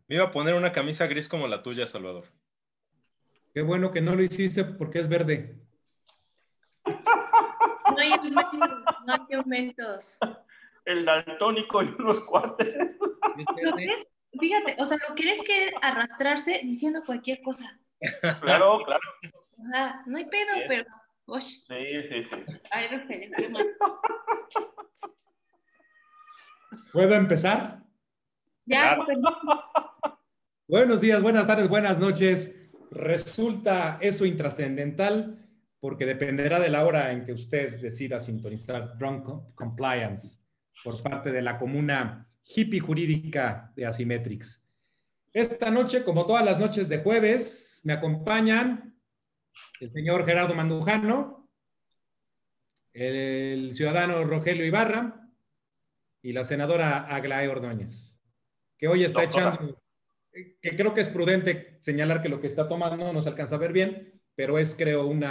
Me iba a poner una camisa gris como la tuya, Salvador. Qué bueno que no lo hiciste porque es verde. No hay aumentos, no hay aumentos. El daltónico y unos cuates. Es Lo verde. que es, fíjate, o sea, lo querés querer arrastrarse diciendo cualquier cosa. Claro, claro. O sea, no hay pedo, Sí. pero. Uy, Sí. ay, Rogelio, qué mal. ¿Puedo empezar? Ya, Claro. pues, Buenos días, buenas tardes, buenas noches. Resulta eso intrascendental porque dependerá de la hora en que usted decida sintonizar Drunk Compliance por parte de la comuna hippie jurídica de Asimetrix. Esta noche, como todas las noches de jueves, me acompañan el señor Gerardo Mandujano, el ciudadano Rogelio Ibarra y la senadora Aglaé Ordóñez, que hoy está Doctora. echando, que creo que es prudente señalar que lo que está tomando no se alcanza a ver bien, pero es, creo, un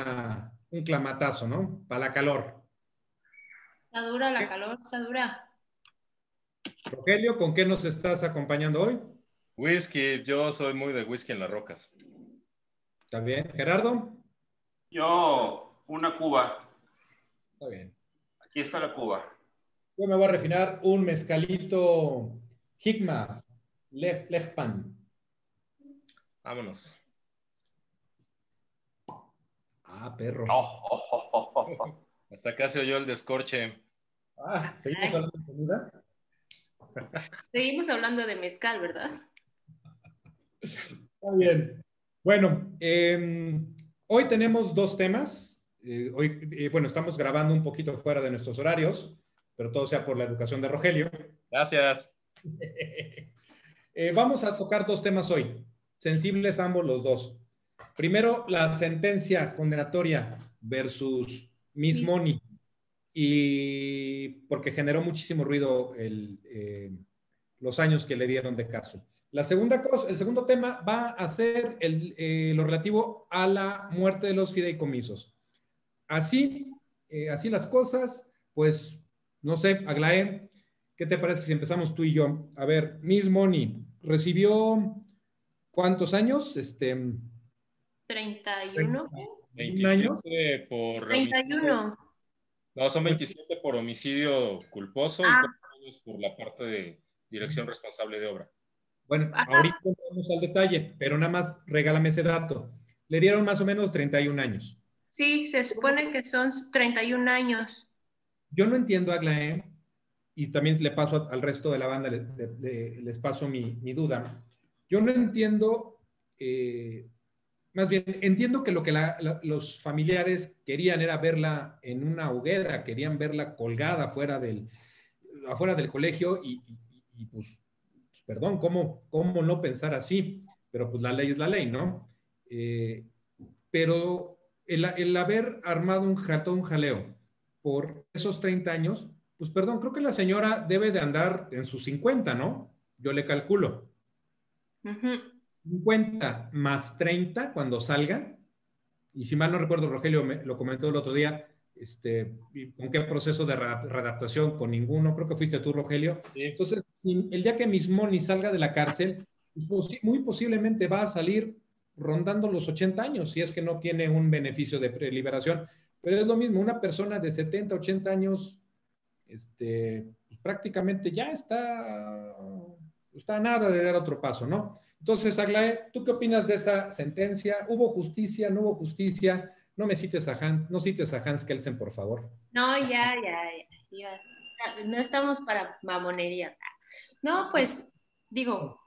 clamatazo, ¿no? Para la calor. está dura la calor, está dura. Rogelio, ¿con qué nos estás acompañando hoy? Whisky, yo soy muy de whisky en las rocas. ¿Está bien? ¿Gerardo? Yo, una cuba. Está bien. Aquí está la cuba. Yo me voy a refinar un mezcalito Hikma, Lejpan. Vámonos. Ah, perro. Hasta acá se oyó el descorche. Ah, ¿seguimos hablando de comida? Seguimos hablando de mezcal, ¿verdad? Está bien. Bueno, hoy tenemos dos temas. Bueno, estamos grabando un poquito fuera de nuestros horarios, pero todo sea por la educación de Rogelio. Gracias. Vamos a tocar dos temas hoy, sensibles ambos los dos. Primero, la sentencia condenatoria versus Miss Money, y porque generó muchísimo ruido los años que le dieron de cárcel. El segundo tema va a ser lo relativo a la muerte de los fideicomisos. Así las cosas, pues, no sé, Aglaé, ¿qué te parece si empezamos tú y yo? A ver, Miss Money, ¿recibió cuántos años? 31. 31 años. 27 por 31. No, son 27 por homicidio culposo y 4 años por la parte de dirección responsable de obra. Bueno, Ajá. ahorita vamos al detalle, pero nada más regálame ese dato. Le dieron más o menos 31 años. Sí, se supone que son 31 años. Yo no entiendo, Aglaé, y también le paso al resto de la banda, les paso mi duda. Yo no entiendo, más bien, entiendo que lo que los familiares querían era verla en una hoguera, querían verla colgada afuera del colegio y pues, perdón, ¿cómo no pensar así? Pero pues la ley es la ley, ¿no? Pero el haber armado un jaleo por esos 30 años, pues perdón, creo que la señora debe de andar en sus 50, ¿no? Yo le calculo. 50 más 30 cuando salga, y si mal no recuerdo, Rogelio lo comentó el otro día, ¿con qué proceso de readaptación? Con ninguno, creo que fuiste tú, Rogelio. Sí. Entonces, el día que Miss Money salga de la cárcel, pues, muy posiblemente va a salir rondando los 80 años, si es que no tiene un beneficio de preliberación. Pero es lo mismo, una persona de 70, 80 años, pues, prácticamente ya está a nada de dar otro paso, ¿no? Entonces, Aglaé, ¿tú qué opinas de esa sentencia? ¿Hubo justicia? ¿No hubo justicia? No cites a Hans Kelsen, por favor. No, ya. No estamos para mamonería. No, pues, digo,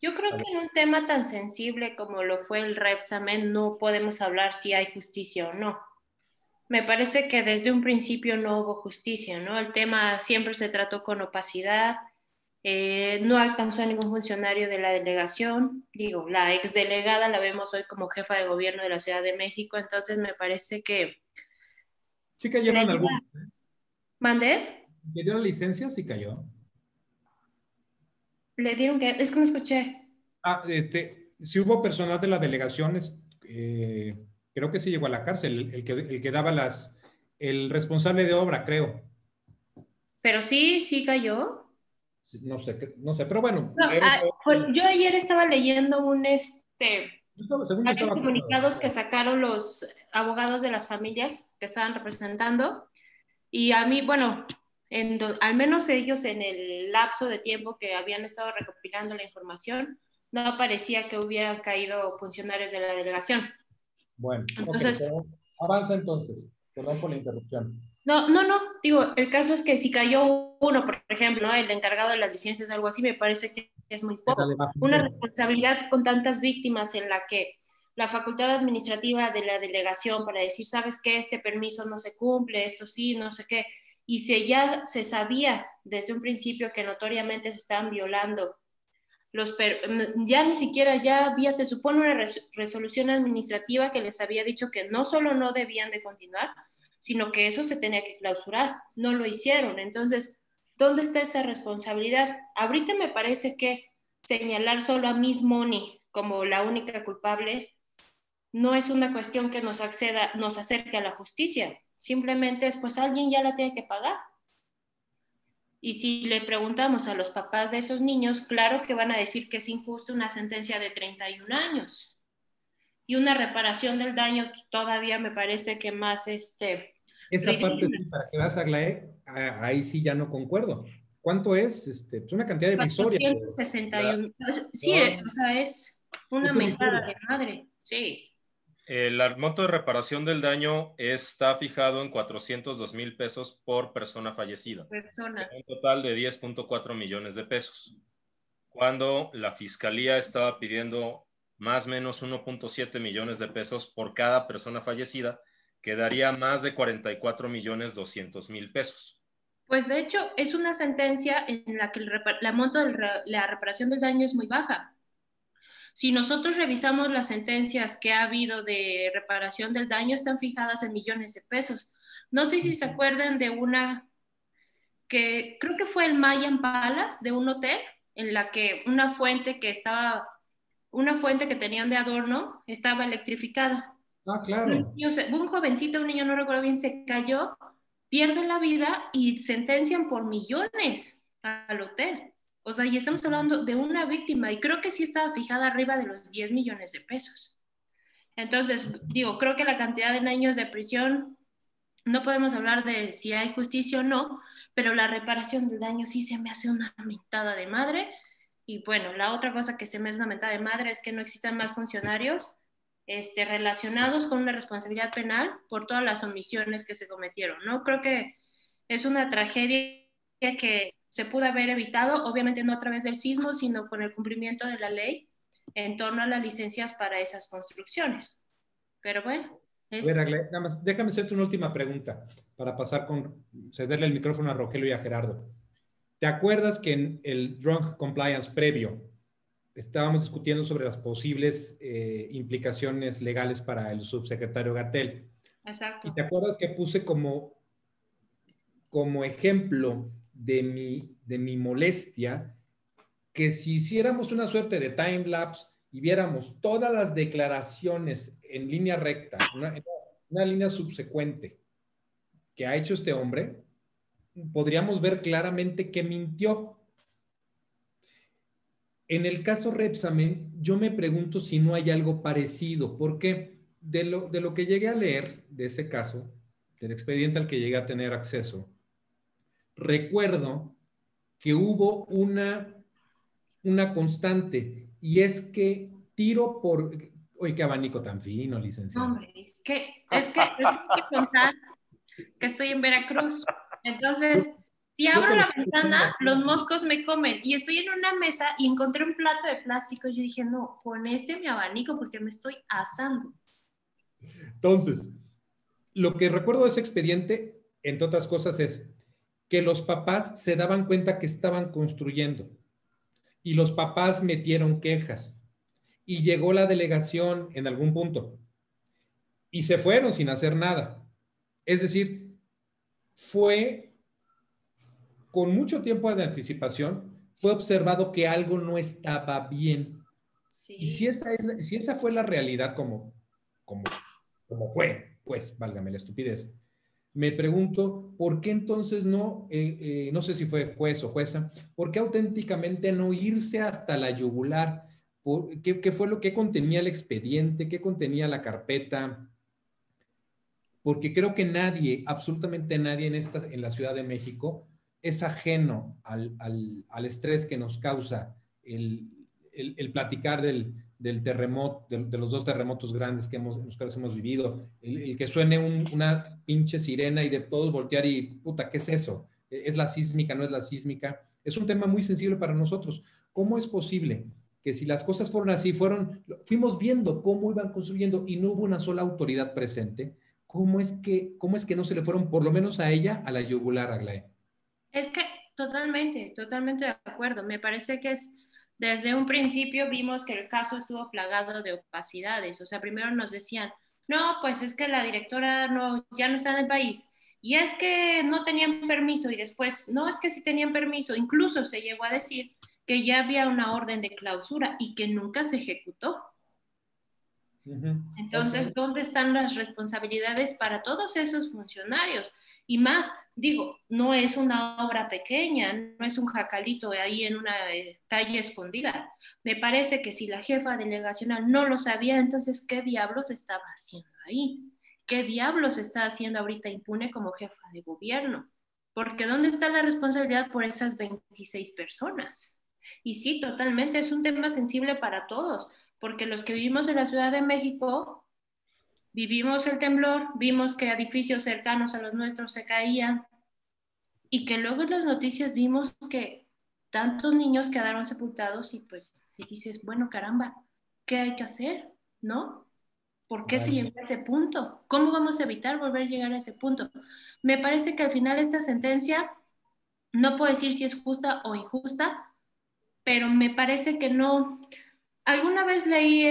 yo creo que en un tema tan sensible como lo fue el Repsamen no podemos hablar si hay justicia o no. Me parece que desde un principio no hubo justicia, ¿no? El tema siempre se trató con opacidad, no alcanzó a ningún funcionario de la delegación, digo, la exdelegada la vemos hoy como jefa de gobierno de la Ciudad de México, entonces me parece que Sí cayeron sería... algunos. ¿Mandé? ¿Le dio la licencia? Sí cayó. ¿Le dieron que? Es que no escuché. Si hubo personal de la delegación, creo que sí llegó a la cárcel, el que daba el responsable de obra, creo. Pero sí cayó. No sé, no sé, pero bueno. No, yo ayer estaba leyendo Según yo varios estaba comunicados que sacaron los abogados de las familias que estaban representando, y a mí, bueno, al menos ellos en el lapso de tiempo que habían estado recopilando la información, no parecía que hubieran caído funcionarios de la delegación. Bueno, entonces, okay, avanza entonces. Perdón por la interrupción. No, digo, el caso es que si cayó uno, por ejemplo, ¿no? El encargado de las licencias, algo así, me parece que es muy poco. Una responsabilidad con tantas víctimas en la que la facultad administrativa de la delegación para decir, ¿sabes qué? Este permiso no se cumple, esto sí, no sé qué. Y ya se sabía desde un principio que notoriamente se estaban violando ya ni siquiera se supone una resolución administrativa que les había dicho que no solo no debían de continuar, sino que eso se tenía que clausurar. No lo hicieron. Entonces, ¿dónde está esa responsabilidad? Ahorita me parece que señalar solo a Miss Money como la única culpable no es una cuestión que nos acerque a la justicia. Simplemente es, pues alguien ya la tiene que pagar. Y si le preguntamos a los papás de esos niños, claro que van a decir que es injusto una sentencia de 31 años. Y una reparación del daño todavía me parece que más esa parte sí, para que vas a Aglaé, ahí sí ya no concuerdo. ¿Cuánto es? Es una cantidad irrisoria. 461. Sí, o sea, es una mentada de madre, sí. El monto de reparación del daño está fijado en 402,000 pesos por persona fallecida. Un total de 10.4 millones de pesos. Cuando la fiscalía estaba pidiendo más o menos 1.7 millones de pesos por cada persona fallecida, que daría más de 44,200,000 pesos. Pues de hecho es una sentencia en la que el monto de la reparación del daño es muy baja. Si nosotros revisamos las sentencias que ha habido de reparación del daño, están fijadas en millones de pesos. No sé si se acuerdan de una que creo que fue el Mayan Palace, de un hotel, en la que una fuente que tenían de adorno estaba electrificada. Ah, claro. Un jovencito, un niño, no recuerdo bien, se cayó, pierde la vida y sentencian por millones al hotel. O sea, y estamos hablando de una víctima y creo que sí estaba fijada arriba de los 10 millones de pesos. Entonces, digo, creo que la cantidad de años de prisión, no podemos hablar de si hay justicia o no, pero la reparación del daño sí se me hace una mentada de madre. Y bueno, la otra cosa que se me hace una mentada de madre es que no existan más funcionarios relacionados con una responsabilidad penal por todas las omisiones que se cometieron, ¿no? Creo que es una tragedia que se pudo haber evitado, obviamente no a través del sismo, sino con el cumplimiento de la ley en torno a las licencias para esas construcciones. Pero bueno. A ver, Agle, nada más, déjame hacerte una última pregunta para cederle el micrófono a Rogelio y a Gerardo. ¿Te acuerdas que en el drunk compliance previo estábamos discutiendo sobre las posibles implicaciones legales para el subsecretario Gatell? Exacto. Y te acuerdas que puse como ejemplo de mi molestia que si hiciéramos una suerte de time lapse y viéramos todas las declaraciones en línea recta, una línea subsecuente que ha hecho este hombre, podríamos ver claramente que mintió. En el caso Repsamen, yo me pregunto si no hay algo parecido, porque de lo que llegué a leer de ese caso, del expediente al que llegué a tener acceso, recuerdo que hubo una constante, y es que tiro por... Oye, qué abanico tan fino, licenciado. Hombre, es que contar que estoy en Veracruz. Entonces, si abro la ventana, los moscos me comen. Y estoy en una mesa y encontré un plato de plástico. Y yo dije, no, con me abanico porque me estoy asando. Entonces, lo que recuerdo de ese expediente, entre otras cosas, es que los papás se daban cuenta que estaban construyendo y los papás metieron quejas y llegó la delegación en algún punto y se fueron sin hacer nada. Es decir, fue con mucho tiempo de anticipación, fue observado que algo no estaba bien. Sí. Y si esa fue la realidad como fue, pues, válgame la estupidez, me pregunto, ¿por qué entonces no, no sé si fue juez o jueza, por qué auténticamente no irse hasta la yugular? ¿Qué fue lo que contenía el expediente? ¿Qué contenía la carpeta? Porque creo que nadie, absolutamente nadie en la Ciudad de México es ajeno al estrés que nos causa el platicar del terremoto, de los dos terremotos grandes en los cuales hemos vivido, el que suene una pinche sirena y de todos voltear y, puta, ¿qué es eso? ¿Es la sísmica? ¿No es la sísmica? Es un tema muy sensible para nosotros. ¿Cómo es posible que si las cosas fueron así, fuimos viendo cómo iban construyendo y no hubo una sola autoridad presente? ¿Cómo es que no se le fueron, por lo menos a ella, a la yugular, Aglaé? Es que totalmente, totalmente de acuerdo. Me parece que desde un principio vimos que el caso estuvo plagado de opacidades. O sea, primero nos decían, no, pues es que la directora ya no está en el país. Y es que no tenían permiso. Y después, no, es que sí tenían permiso. Incluso se llegó a decir que ya había una orden de clausura y que nunca se ejecutó. Entonces, ¿dónde están las responsabilidades para todos esos funcionarios? Y más, digo, no es una obra pequeña, no es un jacalito ahí en una calle escondida. Me parece que si la jefa delegacional no lo sabía, entonces, ¿qué diablos estaba haciendo ahí? ¿Qué diablos está haciendo ahorita impune como jefa de gobierno? Porque ¿dónde está la responsabilidad por esas 26 personas? Y sí, totalmente, es un tema sensible para todos, porque los que vivimos en la Ciudad de México, vivimos el temblor, vimos que edificios cercanos a los nuestros se caían y que luego en las noticias vimos que tantos niños quedaron sepultados y pues y dices, bueno, caramba, ¿qué hay que hacer? ¿No? ¿Por qué se llegó a ese punto? ¿Cómo vamos a evitar volver a llegar a ese punto? Me parece que al final esta sentencia, no puedo decir si es justa o injusta, pero me parece que no. Alguna vez leí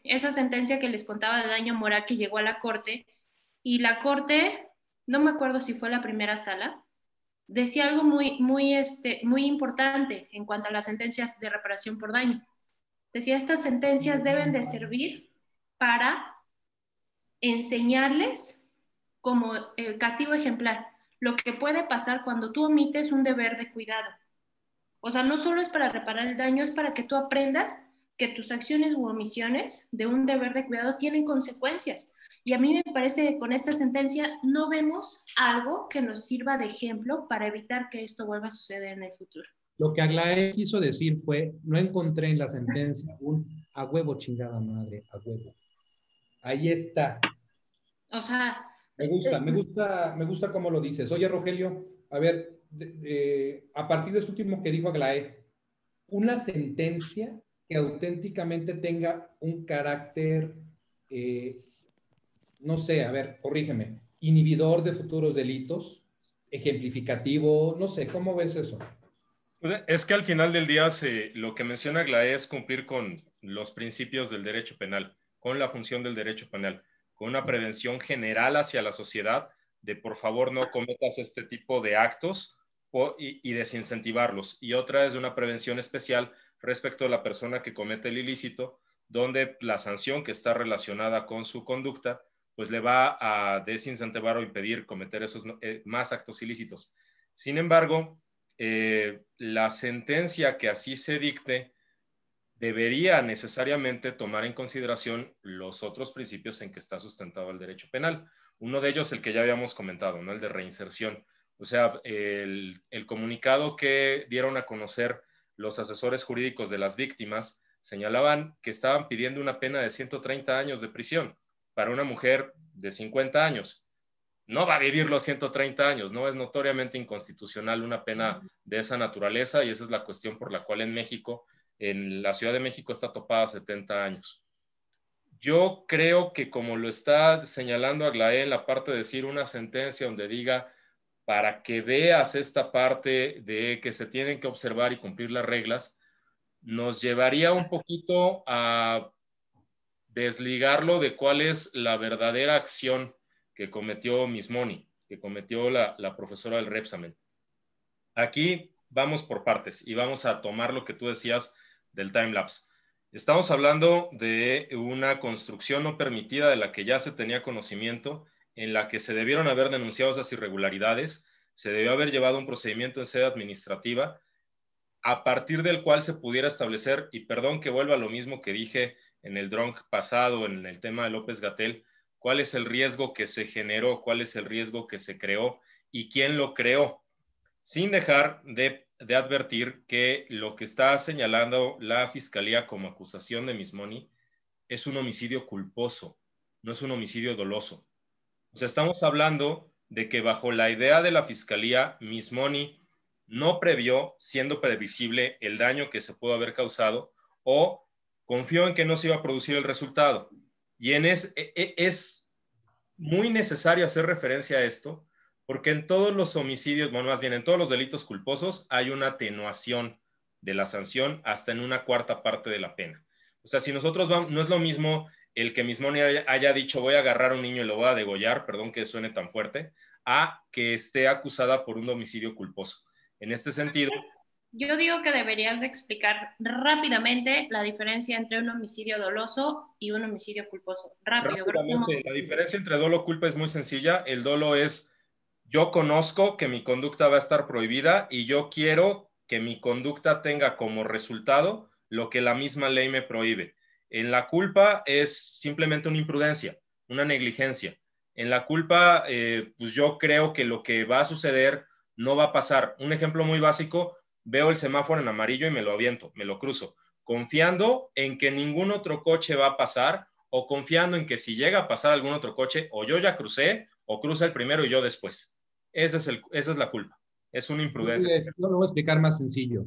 esa sentencia que les contaba de daño moral que llegó a la corte y la corte, no me acuerdo si fue la primera sala, decía algo muy importante en cuanto a las sentencias de reparación por daño. Decía, estas sentencias deben de servir para enseñarles como el castigo ejemplar lo que puede pasar cuando tú omites un deber de cuidado. O sea, no solo es para reparar el daño, es para que tú aprendas que tus acciones u omisiones de un deber de cuidado tienen consecuencias. Y a mí me parece que con esta sentencia no vemos algo que nos sirva de ejemplo para evitar que esto vuelva a suceder en el futuro. Lo que Aglaé quiso decir fue, no encontré en la sentencia un a huevo, chingada madre, a huevo. Ahí está. O sea... Me gusta cómo lo dices. Oye, Rogelio, a ver, a partir de este último que dijo Aglaé, una sentencia que auténticamente tenga un carácter, no sé, a ver, corrígeme, inhibidor de futuros delitos, ejemplificativo, no sé, ¿cómo ves eso? Es que al final del día lo que menciona Aglaé es cumplir con los principios del derecho penal, con la función del derecho penal, con una prevención general hacia la sociedad de por favor no cometas este tipo de actos y desincentivarlos. Y otra es de una prevención especial respecto a la persona que comete el ilícito, donde la sanción que está relacionada con su conducta, pues le va a desincentivar o impedir cometer esos más actos ilícitos. Sin embargo, la sentencia que así se dicte debería necesariamente tomar en consideración los otros principios en que está sustentado el derecho penal. Uno de ellos, el que ya habíamos comentado, ¿no? El de reinserción. O sea, el comunicado que dieron a conocer los asesores jurídicos de las víctimas señalaban que estaban pidiendo una pena de 130 años de prisión para una mujer de 50 años. No va a vivir los 130 años, ¿no? Es notoriamente inconstitucional una pena de esa naturaleza y esa es la cuestión por la cual en México, en la Ciudad de México, está topada a 70 años. Yo creo que como lo está señalando Aglaé en la parte de decir una sentencia donde diga para que veas esta parte de que se tienen que observar y cumplir las reglas, nos llevaría un poquito a desligarlo de cuál es la verdadera acción que cometió Miss Moni, que cometió la profesora del Repsamen. Aquí vamos por partes y vamos a tomar lo que tú decías del timelapse. Estamos hablando de una construcción no permitida de la que ya se tenía conocimiento en la que se debieron haber denunciado esas irregularidades, se debió haber llevado un procedimiento en sede administrativa a partir del cual se pudiera establecer, y perdón que vuelva a lo mismo que dije en el drunk pasado, en el tema de López-Gatell, cuál es el riesgo que se generó, cuál es el riesgo que se creó y quién lo creó, sin dejar de advertir que lo que está señalando la Fiscalía como acusación de Mismoni es un homicidio culposo, no es un homicidio doloso. O sea, estamos hablando de que bajo la idea de la Fiscalía, Mismoni no previó, siendo previsible, el daño que se pudo haber causado, o confió en que no se iba a producir el resultado. Y es muy necesario hacer referencia a esto, porque en todos los homicidios, bueno, más bien en todos los delitos culposos, hay una atenuación de la sanción hasta en una cuarta parte de la pena. O sea, si nosotros vamos, no es lo mismo el que Mismoni haya dicho voy a agarrar a un niño y lo voy a degollar, perdón que suene tan fuerte, a que esté acusada por un homicidio culposo. En este sentido, yo digo que deberías explicar rápidamente la diferencia entre un homicidio doloso y un homicidio culposo. Rápidamente, la diferencia entre dolo y culpa es muy sencilla. El dolo es yo conozco que mi conducta va a estar prohibida y yo quiero que mi conducta tenga como resultado lo que la misma ley me prohíbe. En la culpa es simplemente una imprudencia, una negligencia. En la culpa, pues yo creo que lo que va a suceder no va a pasar. Un ejemplo muy básico, veo el semáforo en amarillo y me lo aviento, me lo cruzo, confiando en que ningún otro coche va a pasar o confiando en que si llega a pasar algún otro coche, o yo ya crucé o cruza el primero y yo después. Esa es la culpa. Es una imprudencia. Yo lo voy a explicar más sencillo.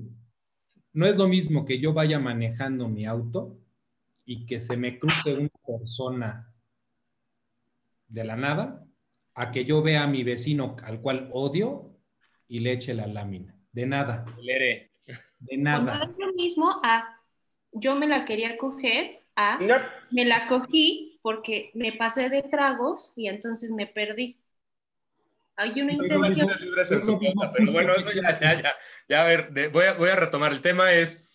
No es lo mismo que yo vaya manejando mi auto y que se me cruce una persona de la nada a que yo vea a mi vecino al cual odio y le eche la lámina. De nada. De nada. No es lo mismo a yo me la quería coger a me la cogí porque me pasé de tragos y entonces me perdí. Hay una intención. Pero bueno, eso ya, a ver, voy a retomar. El tema es,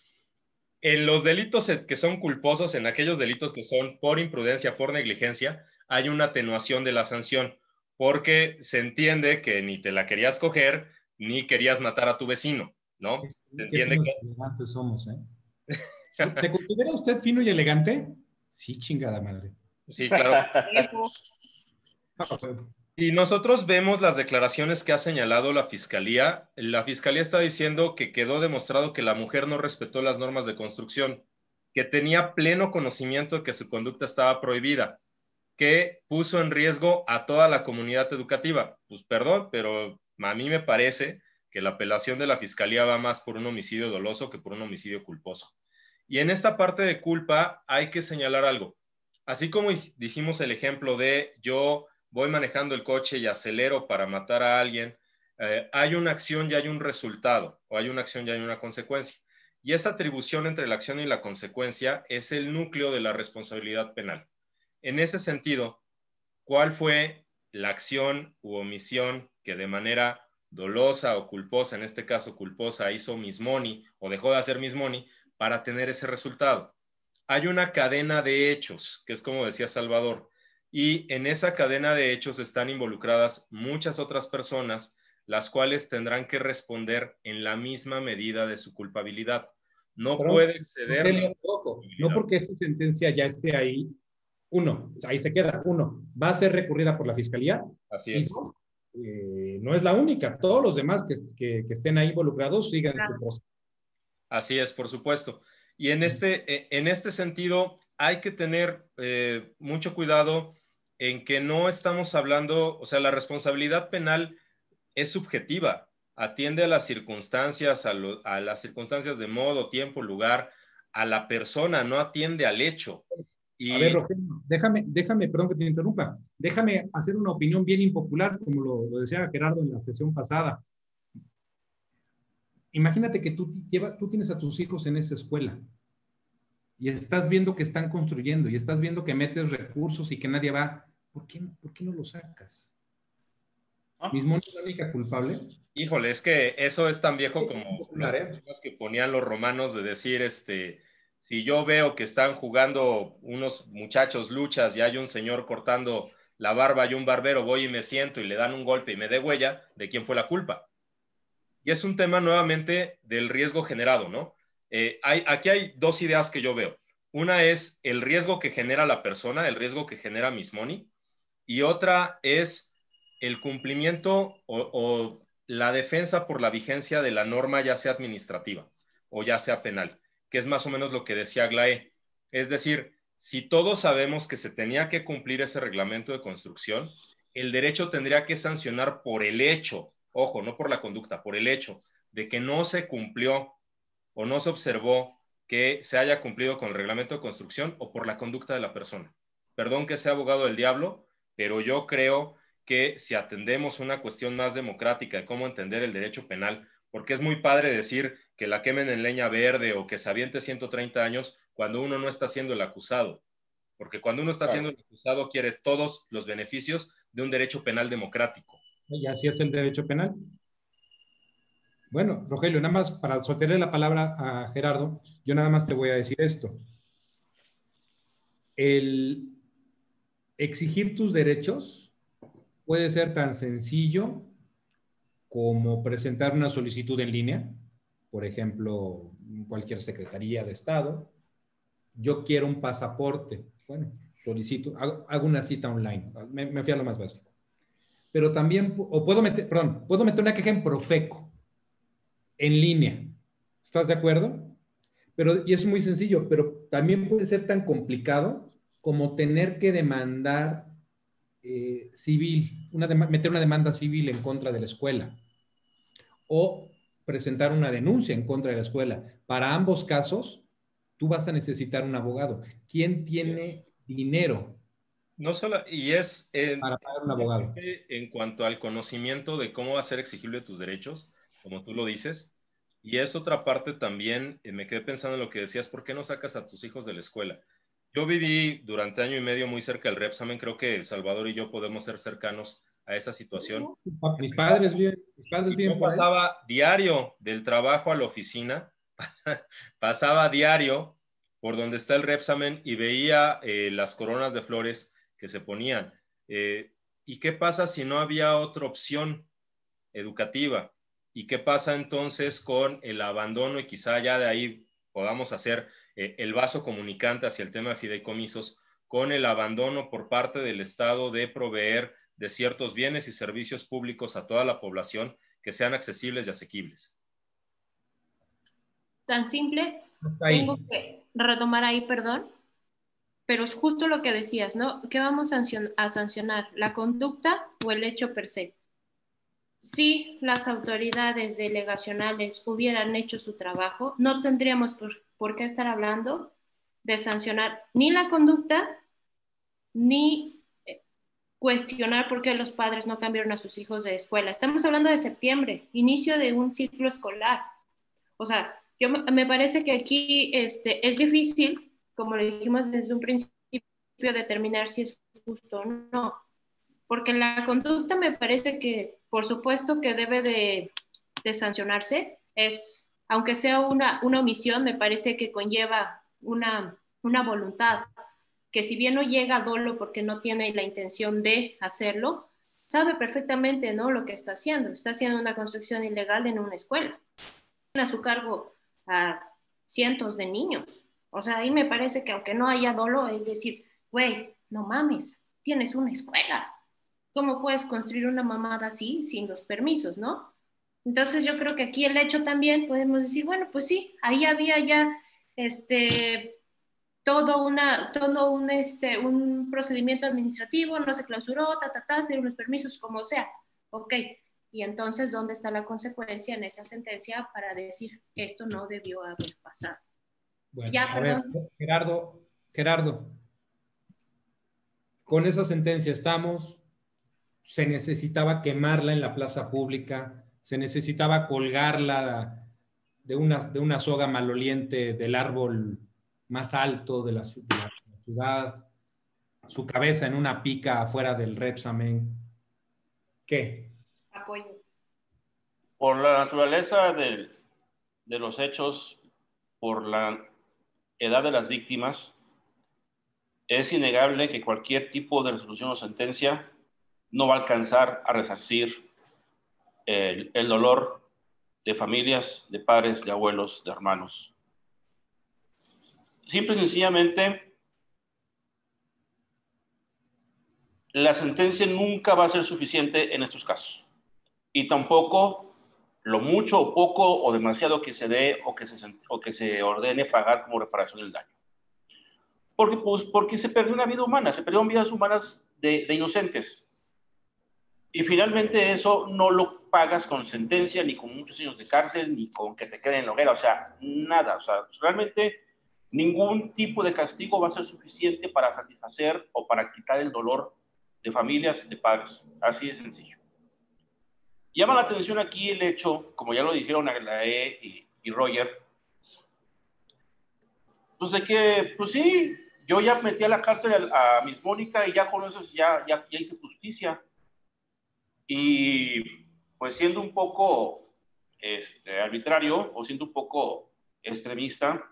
en los delitos que son culposos, en aquellos delitos que son por imprudencia, por negligencia, hay una atenuación de la sanción, porque se entiende que ni te la querías coger, ni querías matar a tu vecino, ¿no? Se entiende que elegantes somos, ¿eh? ¿Se considera usted fino y elegante? Sí, chingada madre. Sí, claro. Si nosotros vemos las declaraciones que ha señalado la Fiscalía está diciendo que quedó demostrado que la mujer no respetó las normas de construcción, que tenía pleno conocimiento de que su conducta estaba prohibida, que puso en riesgo a toda la comunidad educativa. Pues perdón, pero a mí me parece que la apelación de la Fiscalía va más por un homicidio doloso que por un homicidio culposo. Y en esta parte de culpa hay que señalar algo. Así como dijimos el ejemplo de yo voy manejando el coche y acelero para matar a alguien, hay una acción y hay un resultado, o hay una acción y hay una consecuencia. Y esa atribución entre la acción y la consecuencia es el núcleo de la responsabilidad penal. En ese sentido, ¿cuál fue la acción u omisión que de manera dolosa o culposa, en este caso culposa, hizo Mismoni o dejó de hacer Mismoni para tener ese resultado? Hay una cadena de hechos, que es como decía Salvador, y en esa cadena de hechos están involucradas muchas otras personas, las cuales tendrán que responder en la misma medida de su culpabilidad. No puede exceder. No porque esta sentencia ya esté ahí, ahí se queda, va a ser recurrida por la Fiscalía. Así es. Y dos, no es la única, todos los demás que estén ahí involucrados sigan su proceso. Así es, por supuesto. Y en este sentido hay que tener mucho cuidado en que no estamos hablando, o sea, la responsabilidad penal es subjetiva, atiende a las circunstancias, a las circunstancias de modo, tiempo, lugar, a la persona, no atiende al hecho. A ver, Rogelio, déjame, perdón que te interrumpa, déjame hacer una opinión bien impopular, como lo decía Gerardo en la sesión pasada. Imagínate que tú tienes a tus hijos en esa escuela y estás viendo que están construyendo y estás viendo que metes recursos y que nadie va. ¿Por qué no lo sacas? ¿Mismoni es la única culpable? Híjole, es que eso es tan viejo como los problemas que ponían los romanos de decir, si yo veo que están jugando unos muchachos luchas y hay un señor cortando la barba y un barbero, voy y me siento y le dan un golpe y me dé huella, ¿de quién fue la culpa? Y es un tema nuevamente del riesgo generado, ¿no? Aquí hay dos ideas que yo veo. Una es el riesgo que genera la persona, el riesgo que genera Miss Money, y otra es el cumplimiento o la defensa por la vigencia de la norma, ya sea administrativa o ya sea penal, que es más o menos lo que decía Aglaé. Es decir, si todos sabemos que se tenía que cumplir ese reglamento de construcción, el derecho tendría que sancionar por el hecho, ojo, no por la conducta, por el hecho de que no se cumplió o no se observó que se haya cumplido con el reglamento de construcción o por la conducta de la persona. Perdón que sea abogado del diablo, pero yo creo que si atendemos una cuestión más democrática de cómo entender el derecho penal, porque es muy padre decir que la quemen en leña verde o que se aviente 130 años cuando uno no está siendo el acusado, porque cuando uno está siendo el acusado quiere todos los beneficios de un derecho penal democrático. Y así es el derecho penal. Bueno, Rogelio, nada más para soltarle la palabra a Gerardo, yo nada más te voy a decir esto. El exigir tus derechos puede ser tan sencillo como presentar una solicitud en línea, por ejemplo, en cualquier secretaría de Estado. Yo quiero un pasaporte. Bueno, solicito, hago una cita online. Me fui a lo más básico. Pero también, o puedo meter una queja en Profeco, en línea. ¿Estás de acuerdo? Y es muy sencillo, pero también puede ser tan complicado como tener que demandar civil, meter una demanda civil en contra de la escuela o presentar una denuncia en contra de la escuela. Para ambos casos, tú vas a necesitar un abogado. ¿Quién tiene dinero? No solo, y para pagar un abogado. En cuanto al conocimiento de cómo va a ser exigible tus derechos, como tú lo dices, y es otra parte también, me quedé pensando en lo que decías, ¿por qué no sacas a tus hijos de la escuela? Yo viví durante año y medio muy cerca del Repsamen, creo que Salvador y yo podemos ser cercanos a esa situación. Mis padres bien Yo pasaba diario del trabajo a la oficina, pasaba diario por donde está el Repsamen y veía las coronas de flores que se ponían. ¿Y qué pasa si no había otra opción educativa? ¿Y qué pasa entonces con el abandono? Y quizá ya de ahí podamos hacer el vaso comunicante hacia el tema de fideicomisos, con el abandono por parte del Estado de proveer de ciertos bienes y servicios públicos a toda la población que sean accesibles y asequibles. Tan simple, tengo que retomar ahí, perdón, pero es justo lo que decías, ¿no? ¿Qué vamos a sancionar? ¿La conducta o el hecho per se? Si las autoridades delegacionales hubieran hecho su trabajo, no tendríamos por qué estar hablando de sancionar ni la conducta, ni cuestionar por qué los padres no cambiaron a sus hijos de escuela. Estamos hablando de septiembre, inicio de un ciclo escolar. O sea, me parece que aquí es difícil, como lo dijimos desde un principio, determinar si es justo o no. Porque la conducta me parece que, por supuesto, que debe de sancionarse. Aunque sea una omisión, me parece que conlleva una voluntad que, si bien no llega a dolo porque no tiene la intención de hacerlo, sabe perfectamente, ¿no?, lo que está haciendo. Está haciendo una construcción ilegal en una escuela. Tiene a su cargo a cientos de niños. O sea, ahí me parece que, aunque no haya dolo, es decir, güey, no mames, tienes una escuela. ¿Cómo puedes construir una mamada así sin los permisos, no? Entonces yo creo que aquí el hecho también podemos decir, bueno, pues sí, ahí había ya todo un procedimiento administrativo, no se clausuró, se dieron los permisos, como sea. Ok, y entonces, ¿dónde está la consecuencia en esa sentencia para decir que esto no debió haber pasado? Bueno, ya, a ver, Gerardo, con esa sentencia estamos, se necesitaba quemarla en la plaza pública, se necesitaba colgarla de una soga maloliente del árbol más alto de la ciudad, su cabeza en una pica afuera del Repsamen. ¿Qué? Apoyo. Por la naturaleza de los hechos, por la edad de las víctimas, es innegable que cualquier tipo de resolución o sentencia no va a alcanzar a resarcir el dolor de familias, de padres, de abuelos, de hermanos. Simple y sencillamente, la sentencia nunca va a ser suficiente en estos casos. Y tampoco lo mucho o poco o demasiado que se dé o que se ordene pagar como reparación del daño. Porque se perdió una vida humana, se perdieron vidas humanas de inocentes. Y finalmente eso no lo pagas con sentencia, ni con muchos años de cárcel, ni con que te queden en la hoguera, o sea, nada. O sea, realmente ningún tipo de castigo va a ser suficiente para satisfacer o para quitar el dolor de familias, de padres. Así de sencillo. Llama la atención aquí el hecho, como ya lo dijeron Aglaé y Roger, pues de que, pues sí, yo ya metí a la cárcel a Miss Mónica y ya con eso ya hice justicia. Y pues siendo un poco arbitrario o siendo un poco extremista,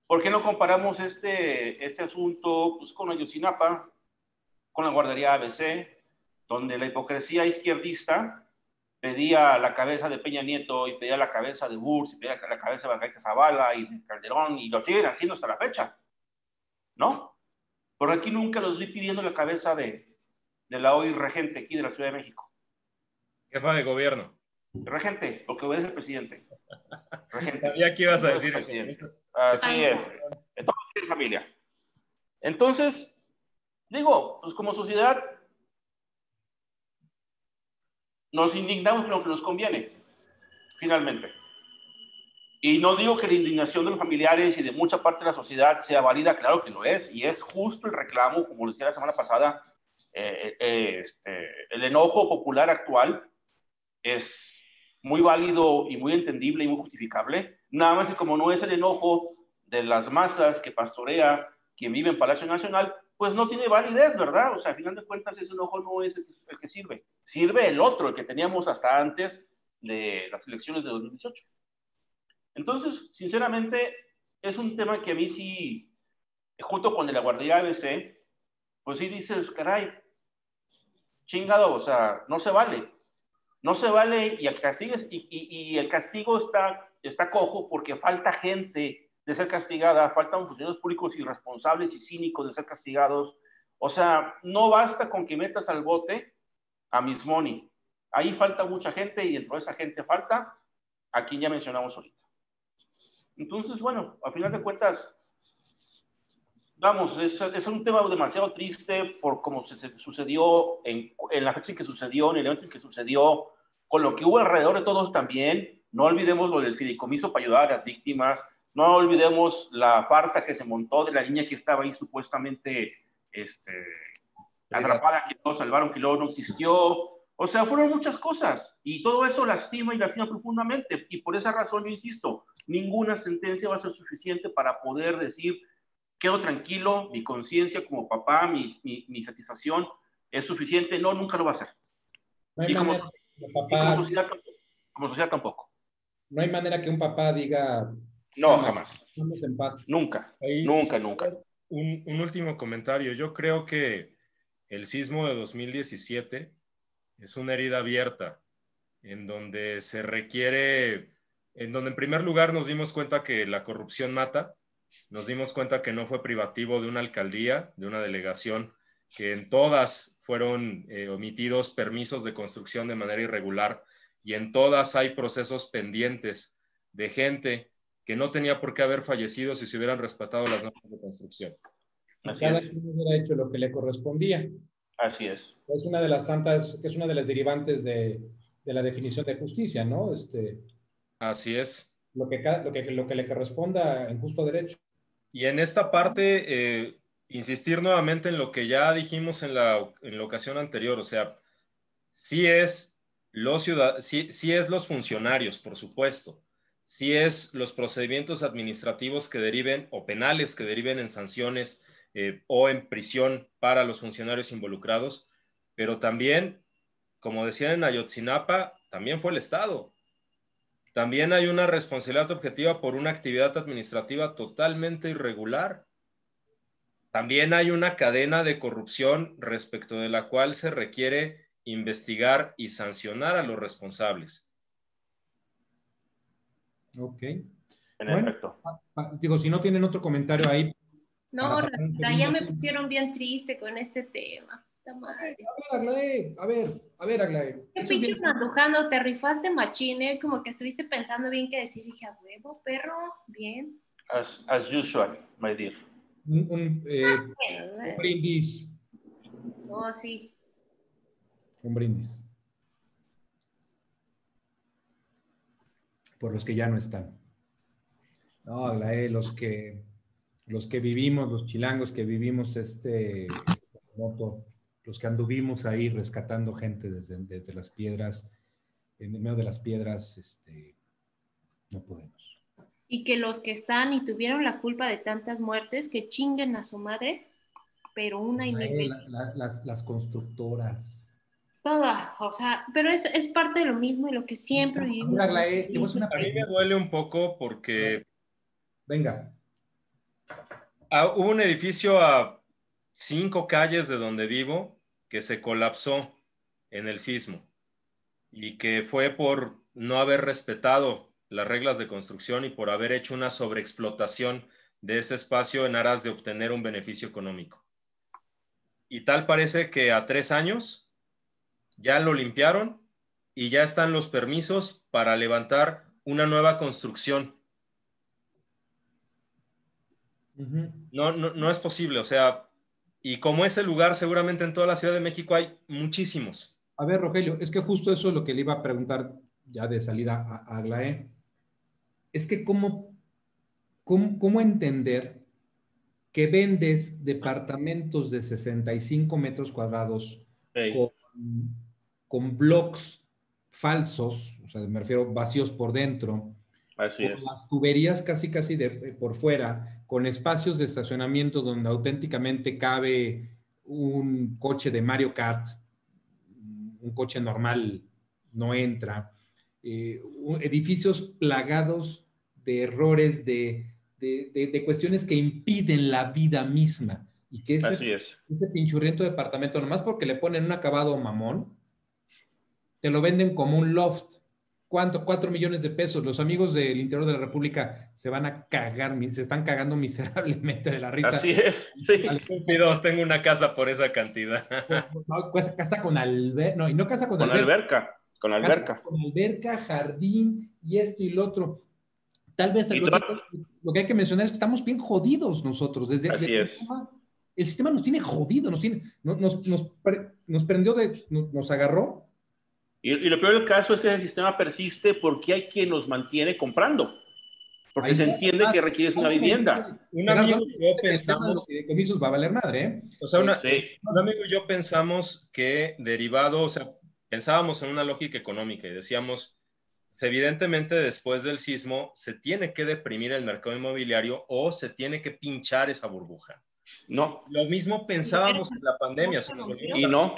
¿por qué no comparamos este asunto pues, con Ayotzinapa, con la guardería ABC, donde la hipocresía izquierdista pedía la cabeza de Peña Nieto y pedía la cabeza de Bush y pedía la cabeza de Blanca Zavala y de Calderón y lo siguen haciendo hasta la fecha, ¿no? Por aquí nunca los vi pidiendo la cabeza de la hoy regente aquí de la Ciudad de México. Jefa de gobierno. Regente, porque obedece al presidente. Regente. Sabía que ibas a decir eso. Así es. Entonces, familia. Entonces, digo, pues como sociedad, nos indignamos con lo que nos conviene, finalmente. Y no digo que la indignación de los familiares y de mucha parte de la sociedad sea válida, claro que lo es, y es justo el reclamo, como lo decía la semana pasada, el enojo popular actual es muy válido y muy entendible y muy justificable, nada más que como no es el enojo de las masas que pastorea quien vive en Palacio Nacional, pues no tiene validez, ¿verdad? O sea, al final de cuentas ese enojo no es el que sirve, sirve el otro, el que teníamos hasta antes de las elecciones de 2018. Entonces, sinceramente, es un tema que a mí sí, junto con el de la guardería ABC, pues sí dices, caray, chingado, o sea, no se vale. No se vale y el castigo está cojo porque falta gente de ser castigada, faltan funcionarios públicos irresponsables y cínicos de ser castigados. O sea, no basta con que metas al bote a Miss Money. Ahí falta mucha gente y dentro de esa gente falta a quien ya mencionamos ahorita. Entonces, bueno, al final de cuentas, vamos, es un tema demasiado triste por cómo se sucedió en la fecha en que sucedió, en el evento en que sucedió, con lo que hubo alrededor de todos también. No olvidemos lo del fideicomiso para ayudar a las víctimas, no olvidemos la farsa que se montó de la niña que estaba ahí supuestamente atrapada, que no salvaron, que luego no existió. O sea, fueron muchas cosas y todo eso lastima y lastima profundamente. Y por esa razón yo insisto, ninguna sentencia va a ser suficiente para poder decir quedo tranquilo, mi conciencia como papá, mi satisfacción es suficiente. No, nunca lo va a hacer. No hay manera que papá, como sociedad tampoco. No hay manera que un papá diga... No, jamás. Estamos en paz. Nunca, ahí, nunca. Un último comentario. Yo creo que el sismo de 2017 es una herida abierta en donde se requiere, en donde en primer lugar nos dimos cuenta que la corrupción mata, nos dimos cuenta que no fue privativo de una alcaldía, de una delegación, que en todas fueron omitidos permisos de construcción de manera irregular y en todas hay procesos pendientes de gente que no tenía por qué haber fallecido si se hubieran respetado las normas de construcción. Cada quien hubiera hecho lo que le correspondía. Así es. Es una de las tantas, que es una de las derivantes de la definición de justicia, ¿no? Así es. Lo que le corresponda en justo derecho. Y en esta parte, insistir nuevamente en lo que ya dijimos en la ocasión anterior, o sea, sí es los funcionarios, por supuesto, sí es los procedimientos administrativos que deriven o penales que deriven en sanciones o en prisión para los funcionarios involucrados, pero también, como decían en Ayotzinapa, también fue el Estado. También hay una responsabilidad objetiva por una actividad administrativa totalmente irregular. También hay una cadena de corrupción respecto de la cual se requiere investigar y sancionar a los responsables. Ok. En Bueno, efecto. digo, si no tienen otro comentario ahí. No, ya me pusieron bien triste con este tema. Madre. A ver, Aglaé. Qué pinche Mandujano, te rifaste machine, como que estuviste pensando bien qué decir. Dije, a huevo, perro, bien. As usual, my dear. Un brindis. Oh, sí. Un brindis. Por los que ya no están. No, Aglaé, los que vivimos, los chilangos que vivimos este terremoto, los que anduvimos ahí rescatando gente desde las piedras, en el medio de las piedras, no podemos. Y que los que están y tuvieron la culpa de tantas muertes, que chinguen a su madre, pero una y mil veces. Las constructoras. Toda, o sea, pero es parte de lo mismo y lo que siempre vivimos. A mí me duele un poco porque... Venga. Hubo un edificio a 5 calles de donde vivo que se colapsó en el sismo y que fue por no haber respetado las reglas de construcción y por haber hecho una sobreexplotación de ese espacio en aras de obtener un beneficio económico. Y tal parece que a 3 años ya lo limpiaron y ya están los permisos para levantar una nueva construcción. No es posible, o sea, y como ese lugar seguramente en toda la Ciudad de México hay muchísimos. A ver, Rogelio, es que justo eso es lo que le iba a preguntar ya de salida a Aglaé. Es que cómo entender que vendes departamentos de 65 metros cuadrados con blocks falsos, o sea, me refiero vacíos por dentro, Así con es. las tuberías casi por fuera, con espacios de estacionamiento donde auténticamente cabe un coche de Mario Kart, un coche normal no entra, edificios plagados de errores, de cuestiones que impiden la vida misma. Y que ese pinchurriento departamento, nomás porque le ponen un acabado mamón, te lo venden como un loft. ¿Cuánto? 4 millones de pesos. Los amigos del interior de la República se van a cagar, se están cagando miserablemente de la risa. Así es, sí. Estúpidos, tengo una casa por esa cantidad. No, casa con alberca, no, y no casa con alberca. Con alberca. Con alberca, jardín y esto y lo otro. Tal vez lo que hay que mencionar es que estamos bien jodidos nosotros. Así es. El sistema nos tiene jodido, nos prendió, nos agarró. Y lo peor del caso es que ese sistema persiste porque hay quien nos mantiene comprando. Porque se entiende que requieres una vivienda. Un amigo y yo pensamos... que comisos va a valer madre, ¿eh? O sea, un amigo y yo pensamos que derivado, o sea, pensábamos en una lógica económica y decíamos, evidentemente después del sismo se tiene que deprimir el mercado inmobiliario o se tiene que pinchar esa burbuja. No. Lo mismo pensábamos en la pandemia. Y no.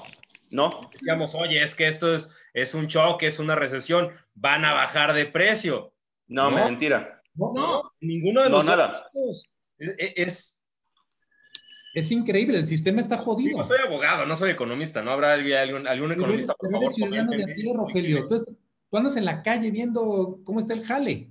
Decíamos, oye, es que esto es un choque, es una recesión, van a bajar de precio. No, mentira. No, ninguno de los nada. Es increíble, el sistema está jodido. Sí, no soy abogado, no soy economista, ¿no? ¿Habrá algún economista, por favor? Eres ciudadano de a pie, Rogelio. Entonces, tú andas en la calle viendo cómo está el jale.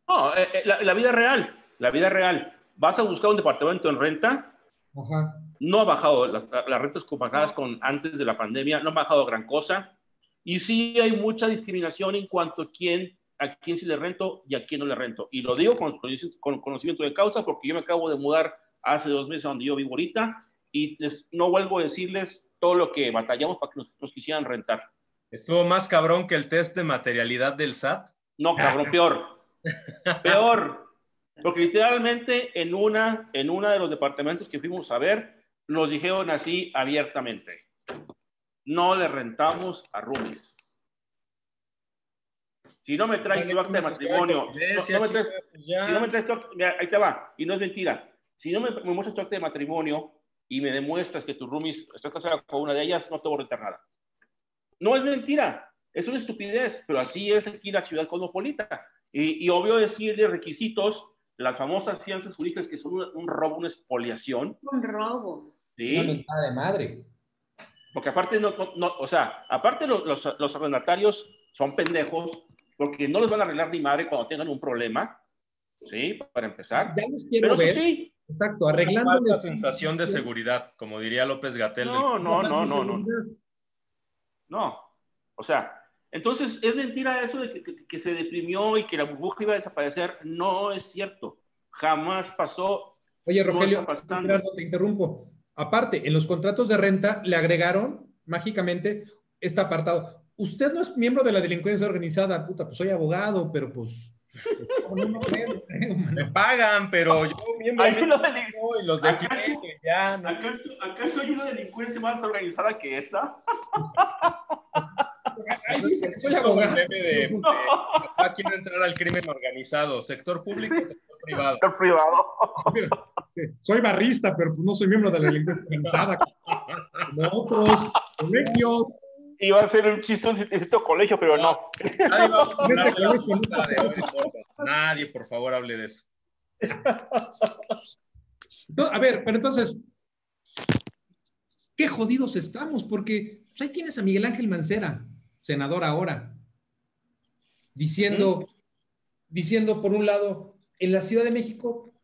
No, la vida real. Vas a buscar un departamento en renta. Ajá. No ha bajado, las rentas comparadas con antes de la pandemia no ha bajado gran cosa. Y sí hay mucha discriminación en cuanto a quién sí le rento y a quién no le rento. Y lo digo con conocimiento de causa porque yo me acabo de mudar hace 2 meses a donde yo vivo ahorita y no vuelvo a decirles todo lo que batallamos para que nos quisieran rentar. ¿Estuvo más cabrón que el test de materialidad del SAT? No, cabrón, peor. Porque literalmente en una de los departamentos que fuimos a ver, nos dijeron así abiertamente: no le rentamos a roomies. Si no me traes tu acta de matrimonio, mira, ahí te va, y no es mentira. Si no me muestras tu acta de matrimonio y me demuestras que tu roomies está casada con una de ellas, no te voy a rentar nada. No es mentira, es una estupidez, pero así es aquí la ciudad cosmopolita. Y obvio decirle requisitos las famosas fianzas jurídicas que son un robo, una expoliación. Un robo. ¿Sí? Una mentada de madre. Porque aparte, o sea, aparte los arrendatarios son pendejos porque no les van a arreglar ni madre cuando tengan un problema, ¿sí? Para empezar. Ya los quiero Pero ver. eso sí. Exacto, arreglándoles. Falta sensación de seguridad, como diría López-Gatell. No. O sea, entonces es mentira eso de que se deprimió y que la burbuja iba a desaparecer. No es cierto. Jamás pasó. Oye, Rogelio, no te interrumpo. Aparte, en los contratos de renta le agregaron mágicamente este apartado. Usted no es miembro de la delincuencia organizada. Puta, pues soy abogado, pero pues no creo, me pagan, pero yo miembro y los defiendo ya. ¿No? ¿Acaso hay una delincuencia más organizada que esa? Ay, dice que soy abogado. Papá quiere entrar al crimen organizado, sector público, sector privado. Sector privado. Mira, soy barrista, pero pues no soy miembro de la delincuencia organizada. Como otros colegios. Iba a ser un chiste en este colegio, pero no. Nadie vamos a hablar de la subasta de oro y botas. Nadie, por favor, hable de eso. A ver, pero entonces, qué jodidos estamos, porque pues, ahí tienes a Miguel Ángel Mancera, senador ahora, diciendo por un lado, en la Ciudad de México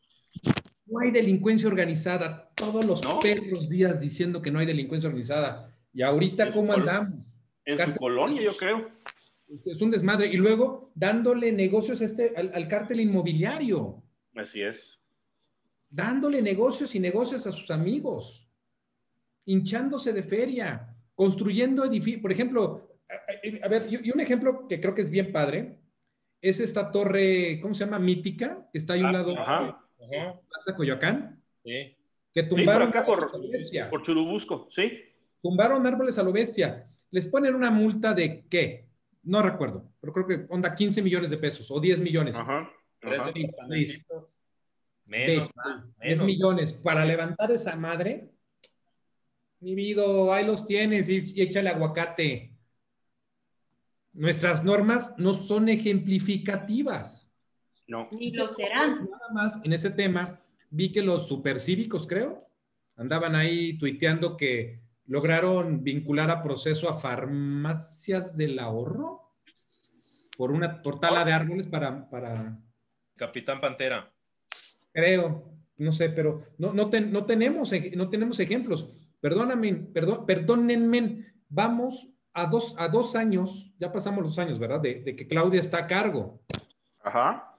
no hay delincuencia organizada, todos los perros días diciendo que no hay delincuencia organizada, y ahorita ¿cómo andamos? En su colonia, yo creo. Es un desmadre, y luego dándole negocios al cártel inmobiliario. Así es. Dándole negocios y negocios a sus amigos, hinchándose de feria, construyendo edificios. Por ejemplo, a ver, y un ejemplo que creo que es bien padre, es esta torre, ¿cómo se llama? Mítica, que está ahí a un lado de Plaza Coyoacán, sí. Que tumbaron por Churubusco, ¿sí? Tumbaron árboles a lo bestia. Les ponen una multa de ¿qué? No recuerdo, pero creo que onda 15 millones de pesos o 10 millones. Menos. 10 millones para levantar esa madre. Mi vida, ahí los tienes y échale aguacate. Nuestras normas no son ejemplificativas. No. Ni lo serán. Nada más en ese tema vi que los supercívicos, creo, andaban ahí tuiteando que lograron vincular a proceso a farmacias del ahorro por tala de árboles para... Capitán Pantera. Creo, no sé, pero no tenemos ejemplos. Perdónenme, vamos a dos años, ya pasamos los años, ¿verdad? De que Claudia está a cargo. Ajá.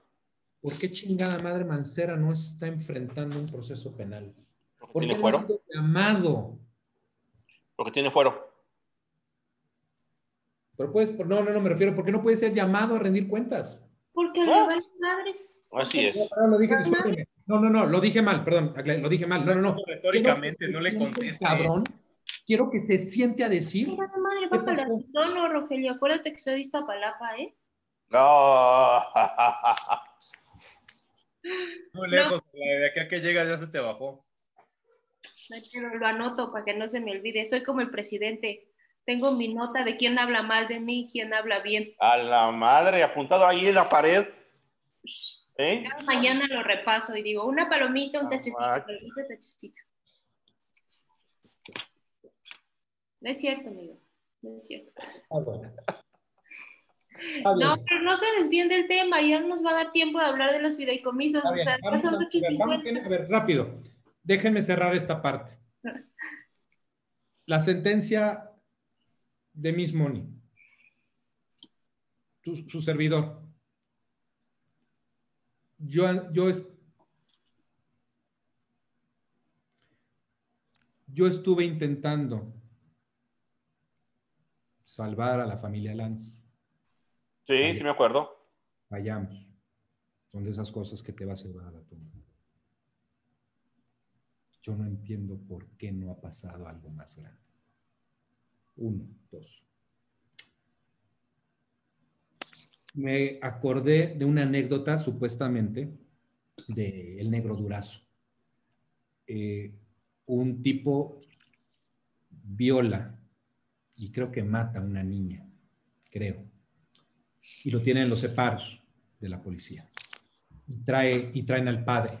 ¿Por qué chingada madre Mancera no está enfrentando un proceso penal? ¿Por qué no ha sido llamado? Porque tiene fuero. Pero me refiero, ¿por qué no puede ser llamado a rendir cuentas? Porque le van madres. Así es. Lo dije, discúlpeme. No, lo dije mal, perdón, lo dije mal. No. Retóricamente no le contestes. Cabrón, quiero que se siente a decir. Madre, bájale a tu tono, Rogelio. Acuérdate que soy de Iztapalapa, ¿eh? No. Muy lejos, de aquí a que llegas ya se te bajó. Pero lo anoto para que no se me olvide. Soy como el presidente. Tengo mi nota de quién habla mal de mí, quién habla bien. A la madre, apuntado ahí en la pared. ¿Eh? Cada mañana lo repaso y digo, una palomita, un tachecito, palomita, tachecito. No es cierto, amigo. No es cierto. Bueno. No, pero no se desvíen del tema, ya no nos va a dar tiempo de hablar de los fideicomisos. O sea, a ver, rápido. Déjenme cerrar esta parte. La sentencia de Miss Moni. Su servidor. Yo estuve intentando salvar a la familia Lanz. Sí, sí me acuerdo. Fallamos. Son de esas cosas que te vas a llevar a la tumba. Yo no entiendo por qué no ha pasado algo más grande. 1, 2. Me acordé de una anécdota, supuestamente, de El Negro Durazo. Un tipo viola y creo que mata a una niña, creo. Y lo tienen en los separos de la policía. y traen al padre.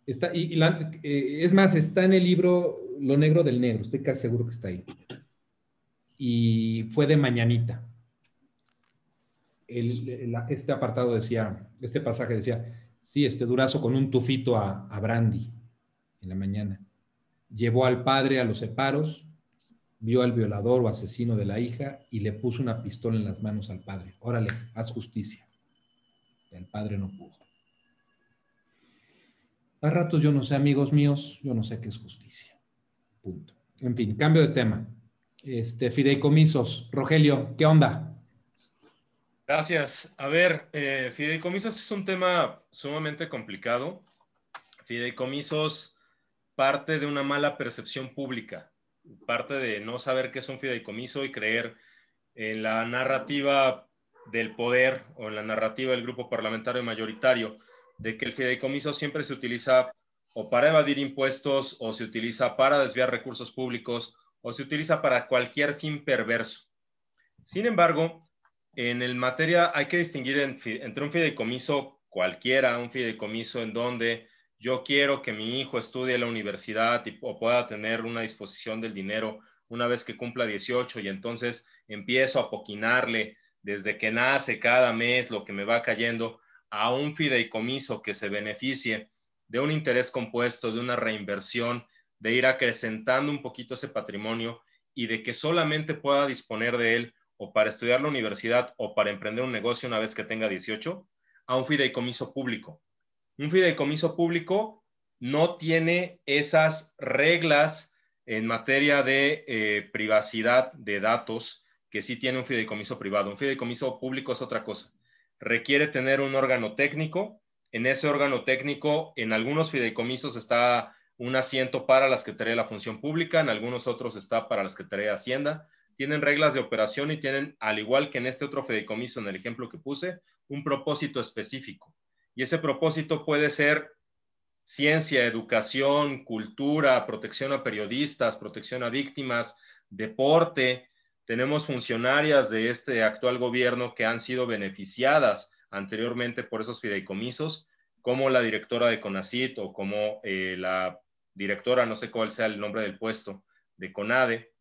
Es más, está en el libro Lo Negro del Negro, estoy casi seguro que está ahí. Y fue de mañanita. Este apartado decía, este pasaje decía, sí, Durazo con un tufito a Brandy en la mañana. Llevó al padre a los separos, vio al violador o asesino de la hija y le puso una pistola en las manos al padre. Órale, haz justicia. El padre no pudo. A ratos yo no sé, amigos míos, yo no sé qué es justicia. Punto. En fin, cambio de tema. Fideicomisos. Rogelio, ¿qué onda? Gracias. A ver, fideicomisos es un tema sumamente complicado. Fideicomisos parte de una mala percepción pública, parte de no saber qué es un fideicomiso y creer en la narrativa del poder o en la narrativa del grupo parlamentario mayoritario de que el fideicomiso siempre se utiliza o para evadir impuestos o se utiliza para desviar recursos públicos o se utiliza para cualquier fin perverso. Sin embargo, en el materia hay que distinguir entre un fideicomiso cualquiera, un fideicomiso en donde yo quiero que mi hijo estudie en la universidad o pueda tener una disposición del dinero una vez que cumpla 18 y entonces empiezo a poquinarle desde que nace cada mes lo que me va cayendo, a un fideicomiso que se beneficie de un interés compuesto, de una reinversión, de ir acrecentando un poquito ese patrimonio y de que solamente pueda disponer de él o para estudiar la universidad o para emprender un negocio una vez que tenga 18, a un fideicomiso público. Un fideicomiso público no tiene esas reglas en materia de privacidad de datos que sí tiene un fideicomiso privado. Un fideicomiso público es otra cosa. Requiere tener un órgano técnico. En ese órgano técnico, en algunos fideicomisos está un asiento para la Secretaría de la Función Pública, en algunos otros está para la Secretaría de Hacienda. Tienen reglas de operación y tienen, al igual que en este otro fideicomiso, en el ejemplo que puse, un propósito específico. Y ese propósito puede ser ciencia, educación, cultura, protección a periodistas, protección a víctimas, deporte. Tenemos funcionarias de este actual gobierno que han sido beneficiadas anteriormente por esos fideicomisos, como la directora de CONACYT o como la directora, no sé cuál sea el nombre del puesto, de CONADE.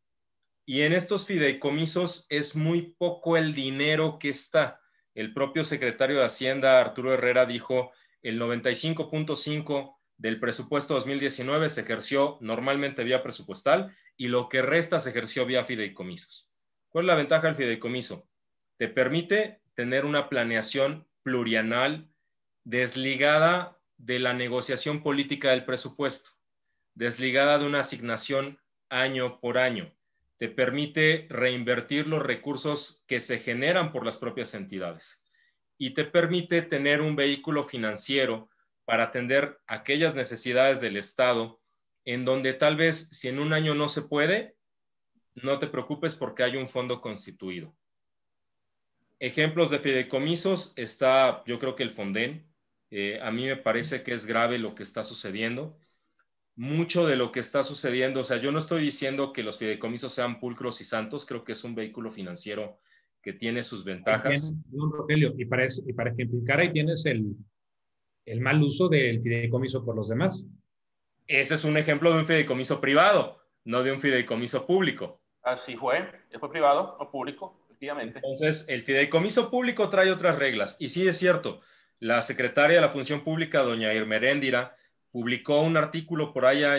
Y en estos fideicomisos es muy poco el dinero que está. El propio secretario de Hacienda, Arturo Herrera, dijo el 95.5% del presupuesto 2019 se ejerció normalmente vía presupuestal y lo que resta se ejerció vía fideicomisos. ¿Cuál es la ventaja del fideicomiso? Te permite tener una planeación plurianual desligada de la negociación política del presupuesto, desligada de una asignación año por año. Te permite reinvertir los recursos que se generan por las propias entidades y te permite tener un vehículo financiero para atender aquellas necesidades del Estado en donde tal vez si en un año no se puede, no te preocupes porque hay un fondo constituido. Ejemplos de fideicomisos está, yo creo que el Fonden. A mí me parece que es grave lo que está sucediendo. Mucho de lo que está sucediendo, o sea, yo no estoy diciendo que los fideicomisos sean pulcros y santos, creo que es un vehículo financiero que tiene sus ventajas. Rogelio, y para ejemplificar, ahí tienes el mal uso del fideicomiso por los demás. Ese es un ejemplo de un fideicomiso privado, no de un fideicomiso público. Así fue privado o público, efectivamente. Entonces, el fideicomiso público trae otras reglas, y sí es cierto, la secretaria de la Función Pública, doña Irma Heréndira, publicó un artículo por allá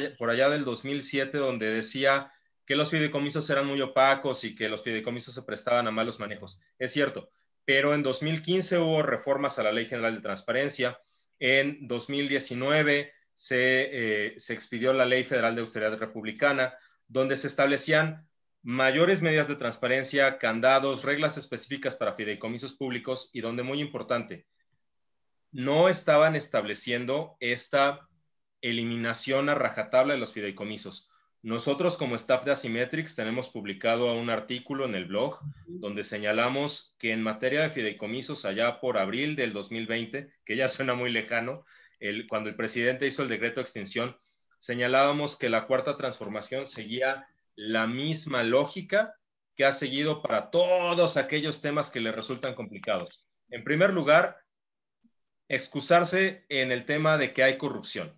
del 2007 donde decía que los fideicomisos eran muy opacos y que los fideicomisos se prestaban a malos manejos. Es cierto, pero en 2015 hubo reformas a la Ley General de Transparencia, en 2019 se expidió la Ley Federal de Austeridad Republicana, donde se establecían mayores medidas de transparencia, candados, reglas específicas para fideicomisos públicos y donde, muy importante, no estaban estableciendo esta eliminación a rajatabla de los fideicomisos. Nosotros como staff de Asymmetrics tenemos publicado un artículo en el blog donde señalamos que en materia de fideicomisos allá por abril del 2020, que ya suena muy lejano, cuando el presidente hizo el decreto de extinción, señalábamos que la cuarta transformación seguía la misma lógica que ha seguido para todos aquellos temas que le resultan complicados. En primer lugar, excusarse en el tema de que hay corrupción.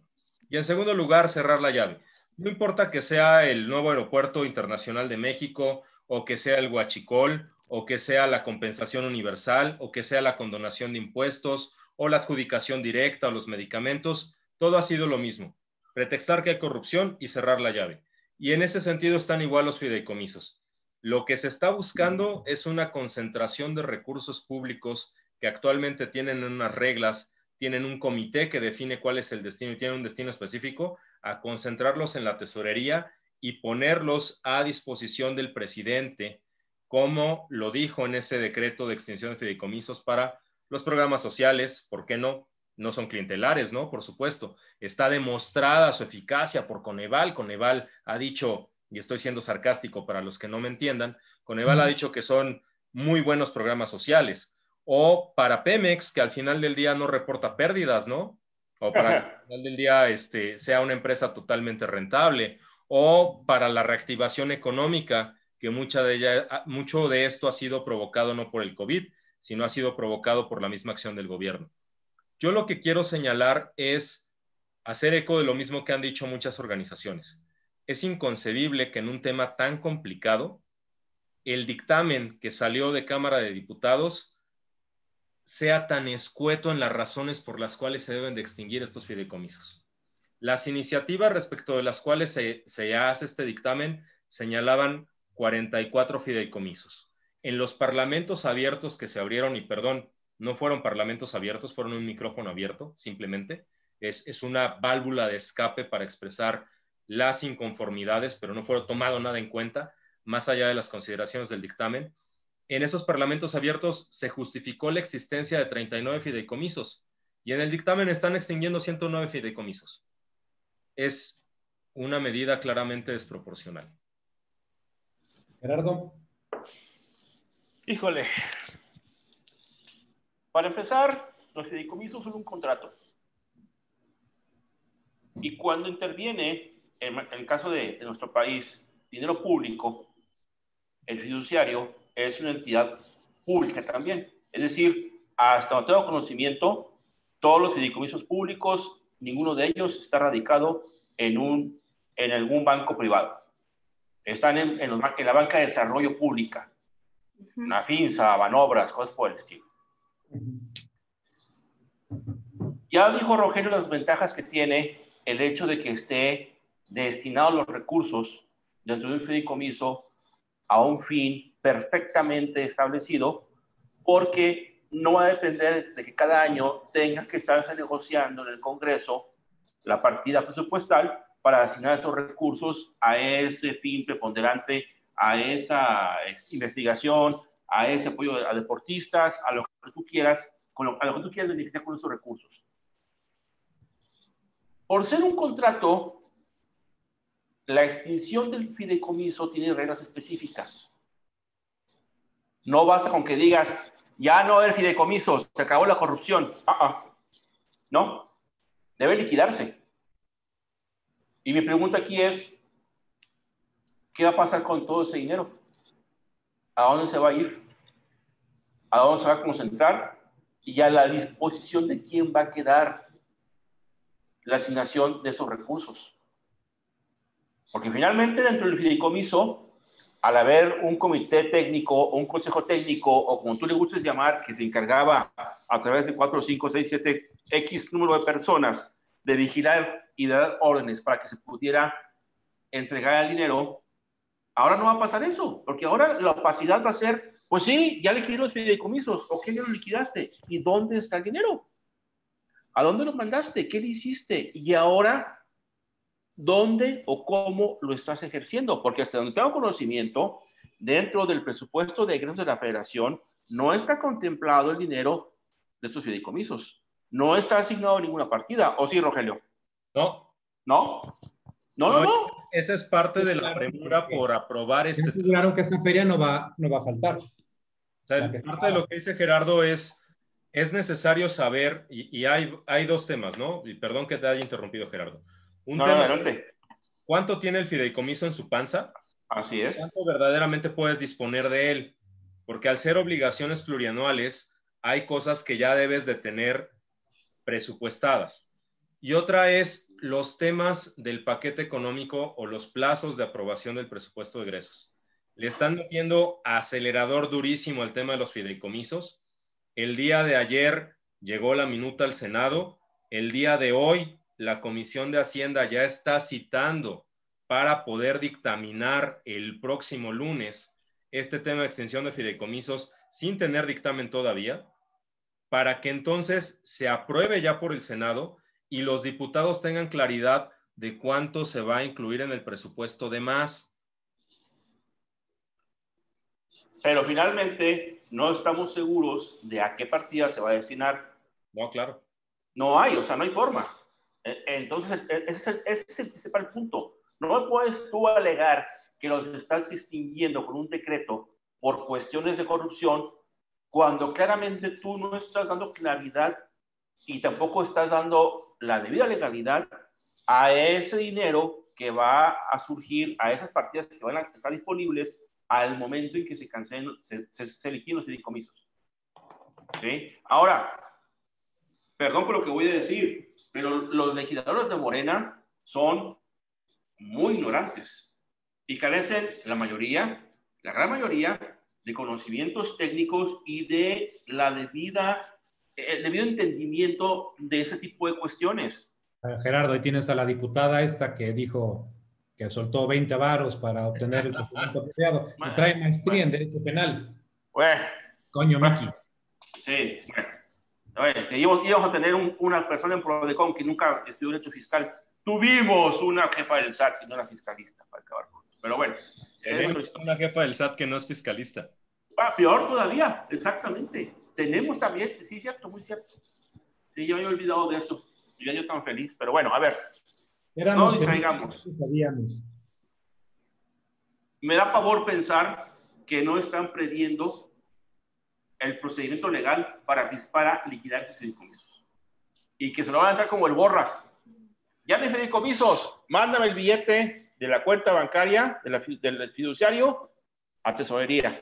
Y en segundo lugar, cerrar la llave. No importa que sea el nuevo aeropuerto internacional de México, o que sea el Huachicol, o que sea la compensación universal, o que sea la condonación de impuestos, o la adjudicación directa, o los medicamentos, todo ha sido lo mismo. Pretextar que hay corrupción y cerrar la llave. Y en ese sentido están igual los fideicomisos. Lo que se está buscando es una concentración de recursos públicos que actualmente tienen unas reglas, tienen un comité que define cuál es el destino y tiene un destino específico, a concentrarlos en la tesorería y ponerlos a disposición del presidente, como lo dijo en ese decreto de extinción de fideicomisos para los programas sociales. ¿Por qué no? No son clientelares, ¿no? Por supuesto. Está demostrada su eficacia por Coneval. Coneval ha dicho, y estoy siendo sarcástico para los que no me entiendan, Coneval ha dicho que son muy buenos programas sociales. O para Pemex, que al final del día no reporta pérdidas, ¿no? O para que al final del día sea una empresa totalmente rentable. O para la reactivación económica, que mucho de esto ha sido provocado no por el COVID, sino ha sido provocado por la misma acción del gobierno. Yo lo que quiero señalar es hacer eco de lo mismo que han dicho muchas organizaciones. Es inconcebible que en un tema tan complicado, el dictamen que salió de Cámara de Diputados sea tan escueto en las razones por las cuales se deben de extinguir estos fideicomisos. Las iniciativas respecto de las cuales se hace este dictamen señalaban 44 fideicomisos. En los parlamentos abiertos que se abrieron, y perdón, no fueron parlamentos abiertos, fueron un micrófono abierto, simplemente. Es una válvula de escape para expresar las inconformidades, pero no fue tomado nada en cuenta, más allá de las consideraciones del dictamen. En esos parlamentos abiertos se justificó la existencia de 39 fideicomisos, y en el dictamen están extinguiendo 109 fideicomisos. Es una medida claramente desproporcional. Gerardo. Híjole. Para empezar, los fideicomisos son un contrato. Y cuando interviene, en el caso de nuestro país, dinero público, el fiduciario es una entidad pública también. Es decir, hasta donde tengo conocimiento, todos los fideicomisos públicos, ninguno de ellos está radicado en algún banco privado. Están en la banca de desarrollo pública. Una Finsa, Banobras, cosas por el estilo. Ya dijo Rogelio las ventajas que tiene el hecho de que esté destinado los recursos dentro de un fideicomiso a un fin perfectamente establecido, porque no va a depender de que cada año tenga que estarse negociando en el Congreso la partida presupuestal para asignar esos recursos a ese fin preponderante, a esa investigación, a ese apoyo a deportistas, a lo que tú quieras, a lo que tú quieras beneficiar con esos recursos. Por ser un contrato, la extinción del fideicomiso tiene reglas específicas. No basta con que digas, ya no hay fideicomisos, se acabó la corrupción. No, debe liquidarse. Y mi pregunta aquí es, ¿qué va a pasar con todo ese dinero? ¿A dónde se va a ir? ¿A dónde se va a concentrar? Y a la disposición de quién va a quedar la asignación de esos recursos. Porque finalmente dentro del fideicomiso, al haber un comité técnico o un consejo técnico, o como tú le gustes llamar, que se encargaba a través de 4, 5, 6, 7, X número de personas de vigilar y de dar órdenes para que se pudiera entregar el dinero, ahora no va a pasar eso, porque ahora la opacidad va a ser, pues sí, ya liquidé los fideicomisos, ¿o qué ya lo liquidaste? ¿Y dónde está el dinero? ¿A dónde lo mandaste? ¿Qué le hiciste? Y ahora, ¿dónde o cómo lo estás ejerciendo? Porque hasta donde tengo conocimiento, dentro del presupuesto de egresos de la Federación, no está contemplado el dinero de estos fideicomisos. No está asignado a ninguna partida. ¿O sí, Rogelio? No. ¿No? No. Esa es parte de la premura por aprobar este. Claro que esa feria no va a faltar. O sea, parte de lo que dice Gerardo es necesario saber, y hay dos temas, ¿no? Y perdón que te haya interrumpido, Gerardo. Tema, adelante. ¿Cuánto tiene el fideicomiso en su panza? Así es. ¿Cuánto verdaderamente puedes disponer de él? Porque al ser obligaciones plurianuales, hay cosas que ya debes de tener presupuestadas. Y otra es los temas del paquete económico o los plazos de aprobación del presupuesto de egresos. Le están metiendo acelerador durísimo al tema de los fideicomisos. El día de ayer llegó la minuta al Senado. El día de hoy la Comisión de Hacienda ya está citando para poder dictaminar el próximo lunes este tema de extensión de fideicomisos sin tener dictamen todavía, para que entonces se apruebe ya por el Senado y los diputados tengan claridad de cuánto se va a incluir en el presupuesto de más. Pero finalmente no estamos seguros de a qué partida se va a destinar. No, claro. No hay, o sea, no hay forma. Entonces, ese es el principal punto. No me puedes tú alegar que los estás distinguiendo con un decreto por cuestiones de corrupción cuando claramente tú no estás dando claridad y tampoco estás dando la debida legalidad a ese dinero que va a surgir, a esas partidas que van a estar disponibles al momento en que se cancelen, se eligen los fideicomisos. ¿Sí? Ahora, perdón por lo que voy a decir, pero los legisladores de Morena son muy ignorantes y carecen la mayoría, la gran mayoría, de conocimientos técnicos y de el debido entendimiento de ese tipo de cuestiones. Gerardo, ahí tienes a la diputada esta que dijo que soltó 20 varos para obtener el procedimiento apropiado y trae maestría en Derecho Penal. Bueno, Coño, Miki. Sí, bueno. Que íbamos a tener una persona en Prodecon que nunca estudió Derecho Fiscal. Tuvimos una jefa del SAT que no era fiscalista para acabar con esto. Pero bueno. Tenemos una jefa del SAT que no es fiscalista. Peor todavía, exactamente. Tenemos también, sí, cierto, muy cierto. Sí, yo me había olvidado de eso. Yo tan feliz, pero bueno, a ver. No nos distraigamos. Me da pavor pensar que no están previendo el procedimiento legal para liquidar sus fideicomisos. Y que se lo van a entrar como el borras. Ya no hay fideicomisos, mándame el billete de la cuenta bancaria del fiduciario a tesorería.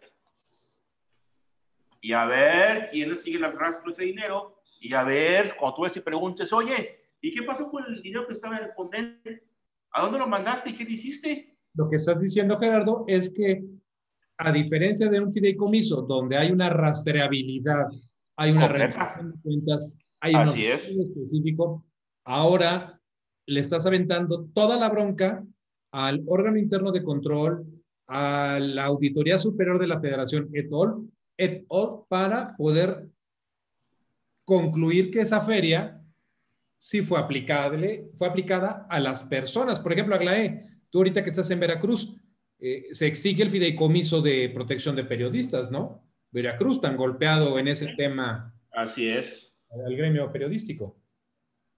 Y a ver quién le sigue el rastro de ese dinero. Y a ver, cuando tú ves y preguntes, oye, ¿y qué pasó con el dinero que estaba en el Fonden? ¿A dónde lo mandaste y qué le hiciste? Lo que estás diciendo, Gerardo, es que a diferencia de un fideicomiso donde hay una rastreabilidad, hay una rendición de cuentas, hay un objetivo específico, ahora le estás aventando toda la bronca al órgano interno de control, a la Auditoría Superior de la Federación, et al, para poder concluir que esa feria sí fue aplicada a las personas. Por ejemplo, Aglaé, tú ahorita que estás en Veracruz, se extingue el fideicomiso de protección de periodistas, ¿no? Veracruz tan golpeado en ese tema. Así es. Al gremio periodístico.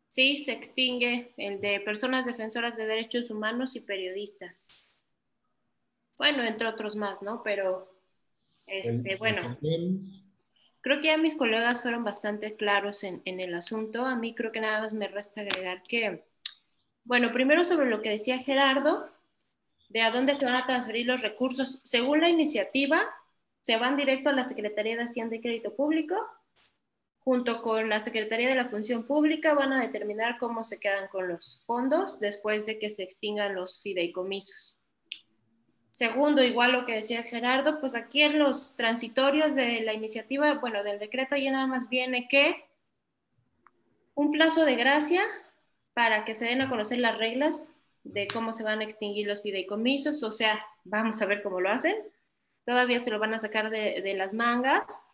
Sí, se extingue el de personas defensoras de derechos humanos y periodistas. Bueno, entre otros más, ¿no? Pero, bueno, creo que ya mis colegas fueron bastante claros en el asunto. A mí creo que nada más me resta agregar que, bueno, primero sobre lo que decía Gerardo, de a dónde se van a transferir los recursos. Según la iniciativa, se van directo a la Secretaría de Hacienda y Crédito Público. Junto con la Secretaría de la Función Pública van a determinar cómo se quedan con los fondos después de que se extingan los fideicomisos. Segundo, igual lo que decía Gerardo, pues aquí en los transitorios de la iniciativa, bueno, del decreto ya nada más viene que un plazo de gracia para que se den a conocer las reglas de cómo se van a extinguir los fideicomisos, o sea, vamos a ver cómo lo hacen. Todavía se lo van a sacar de las mangas.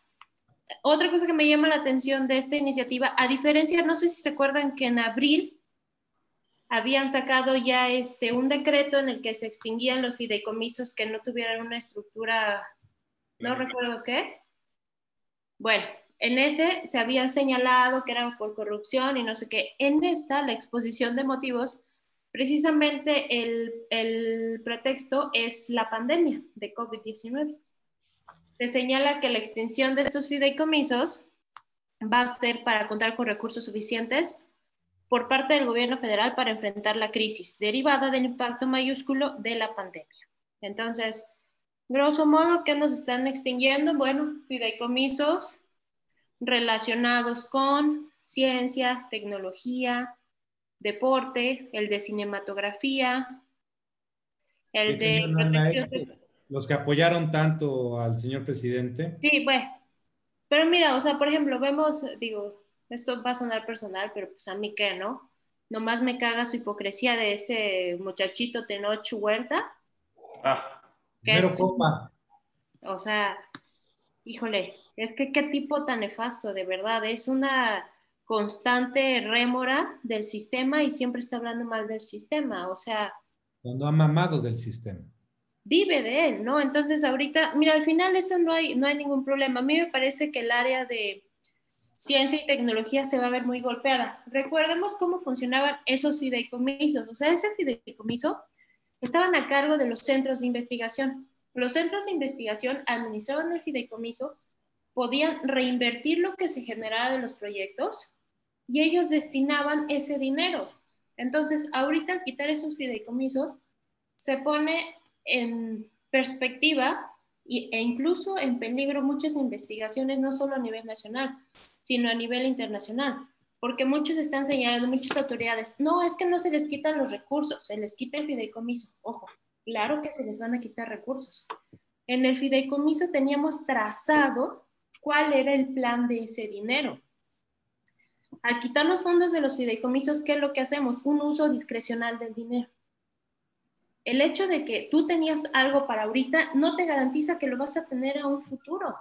Otra cosa que me llama la atención de esta iniciativa, a diferencia, no sé si se acuerdan que en abril habían sacado ya un decreto en el que se extinguían los fideicomisos que no tuvieran una estructura, no recuerdo qué. Bueno, en ese se había señalado que era por corrupción y no sé qué. En esta, la exposición de motivos, precisamente el pretexto es la pandemia de COVID-19. Se señala que la extinción de estos fideicomisos va a ser para contar con recursos suficientes por parte del gobierno federal para enfrentar la crisis derivada del impacto mayúsculo de la pandemia. Entonces, grosso modo, ¿qué nos están extinguiendo? Bueno, fideicomisos relacionados con ciencia, tecnología, deporte, el de cinematografía, el de protección. Los que apoyaron tanto al señor presidente. Sí, bueno. Pero mira, o sea, por ejemplo, vemos, digo, esto va a sonar personal, pero pues a mí qué, ¿no? Nomás me caga su hipocresía de este muchachito Tenoch Huerta. Que Primero es, copa. o sea, híjole, es que qué tipo tan nefasto, de verdad. Es una constante rémora del sistema y siempre está hablando mal del sistema. O sea, Cuando ha mamado del sistema. vive de él, ¿no? Entonces ahorita, mira, al final eso no hay ningún problema. A mí me parece que el área de ciencia y tecnología se va a ver muy golpeada. Recordemos cómo funcionaban esos fideicomisos. O sea, ese fideicomiso estaban a cargo de los centros de investigación. Los centros de investigación administraban el fideicomiso, podían reinvertir lo que se generara de los proyectos y ellos destinaban ese dinero. Entonces, ahorita al quitar esos fideicomisos, se pone en perspectiva e incluso en peligro muchas investigaciones, no solo a nivel nacional, sino a nivel internacional, porque muchos están señalando, muchas autoridades, no, es que no se les quitan los recursos, se les quita el fideicomiso. Ojo, claro que se les van a quitar recursos. En el fideicomiso teníamos trazado cuál era el plan de ese dinero. Al quitar los fondos de los fideicomisos, ¿qué es lo que hacemos? Un uso discrecional del dinero. El hecho de que tú tenías algo para ahorita no te garantiza que lo vas a tener a un futuro.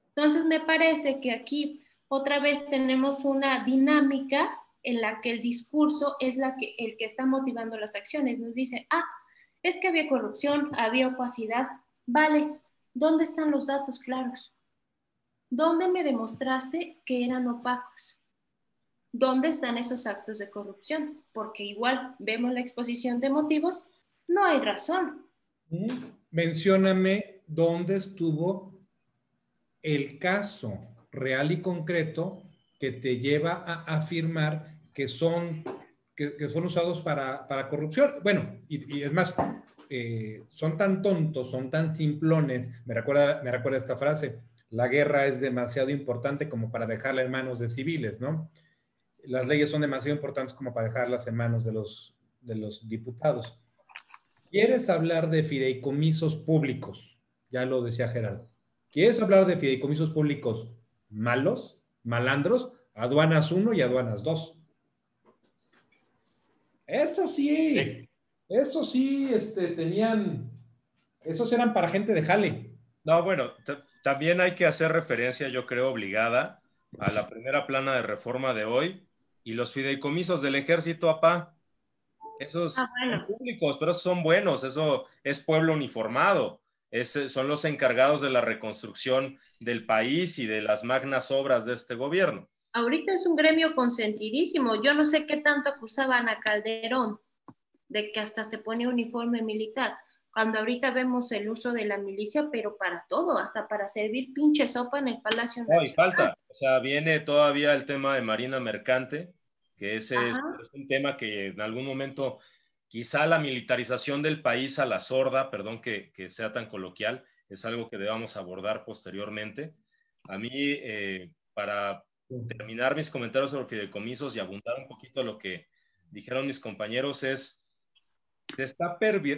Entonces me parece que aquí otra vez tenemos una dinámica en la que el discurso es el que está motivando las acciones. Nos dice, es que había corrupción, había opacidad. Vale, ¿dónde están los datos claros? ¿Dónde me demostraste que eran opacos? ¿Dónde están esos actos de corrupción? Porque igual vemos la exposición de motivos, no hay razón. Mencióname dónde estuvo el caso real y concreto que te lleva a afirmar que son usados para corrupción. Bueno, y es más, son tan tontos, son tan simplones. Me recuerda esta frase: la guerra es demasiado importante como para dejarla en manos de civiles, ¿no? Las leyes son demasiado importantes como para dejarlas en manos de los diputados. ¿Quieres hablar de fideicomisos públicos? Ya lo decía Gerardo. ¿Quieres hablar de fideicomisos públicos malos, malandros? Aduanas 1 y aduanas 2. Eso sí. Eso sí, esos eran para gente de jale. No, bueno, también hay que hacer referencia, yo creo, obligada a la primera plana de reforma de hoy y los fideicomisos del ejército, apá. Esos son públicos, pero esos son buenos, eso es pueblo uniformado, son los encargados de la reconstrucción del país y de las magnas obras de este gobierno. Ahorita es un gremio consentidísimo. Yo no sé qué tanto acusaban a Calderón de que hasta se pone uniforme militar, cuando ahorita vemos el uso de la milicia, pero para todo, hasta para servir pinche sopa en el Palacio Nacional. No, y falta, o sea, viene todavía el tema de Marina Mercante, que ese es un tema que en algún momento, quizá la militarización del país a la sorda, perdón que sea tan coloquial, es algo que debamos abordar posteriormente. A mí, para terminar mis comentarios sobre fideicomisos y abundar un poquito a lo que dijeron mis compañeros,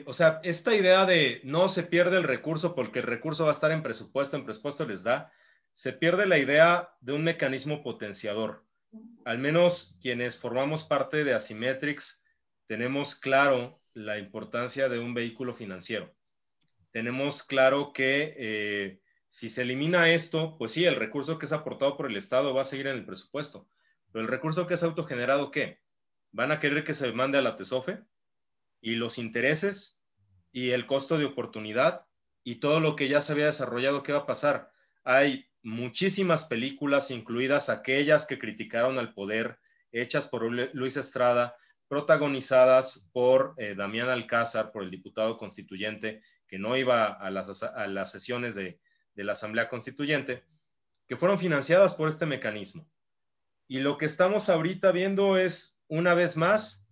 o sea, esta idea de no se pierde el recurso porque el recurso va a estar en presupuesto les da, se pierde la idea de un mecanismo potenciador. Al menos quienes formamos parte de Asymmetrics tenemos claro la importancia de un vehículo financiero. Tenemos claro que si se elimina esto, pues sí, el recurso que es aportado por el Estado va a seguir en el presupuesto, pero el recurso que es autogenerado, ¿qué? ¿Van a querer que se mande a la TESOFE? Y los intereses y el costo de oportunidad y todo lo que ya se había desarrollado, ¿qué va a pasar? Hay muchísimas películas, incluidas aquellas que criticaron al poder, hechas por Luis Estrada, protagonizadas por Damián Alcázar, por el diputado constituyente, que no iba a las sesiones de la Asamblea Constituyente, que fueron financiadas por este mecanismo. Y lo que estamos ahorita viendo es, una vez más,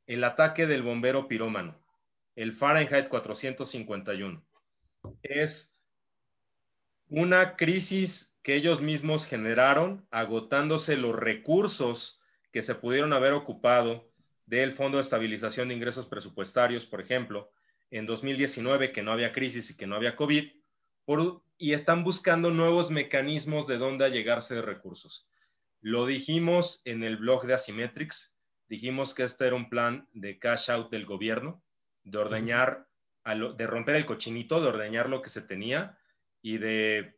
el ataque del bombero pirómano, el Fahrenheit 451. Es Una crisis que ellos mismos generaron, agotándose los recursos que se pudieron haber ocupado del Fondo de Estabilización de Ingresos Presupuestarios, por ejemplo, en 2019, que no había crisis y que no había COVID, y están buscando nuevos mecanismos de dónde allegarse de recursos. Lo dijimos en el blog de Asymmetrics, dijimos que este era un plan de cash out del gobierno, de ordeñar, de romper el cochinito, de ordeñar lo que se tenía y de,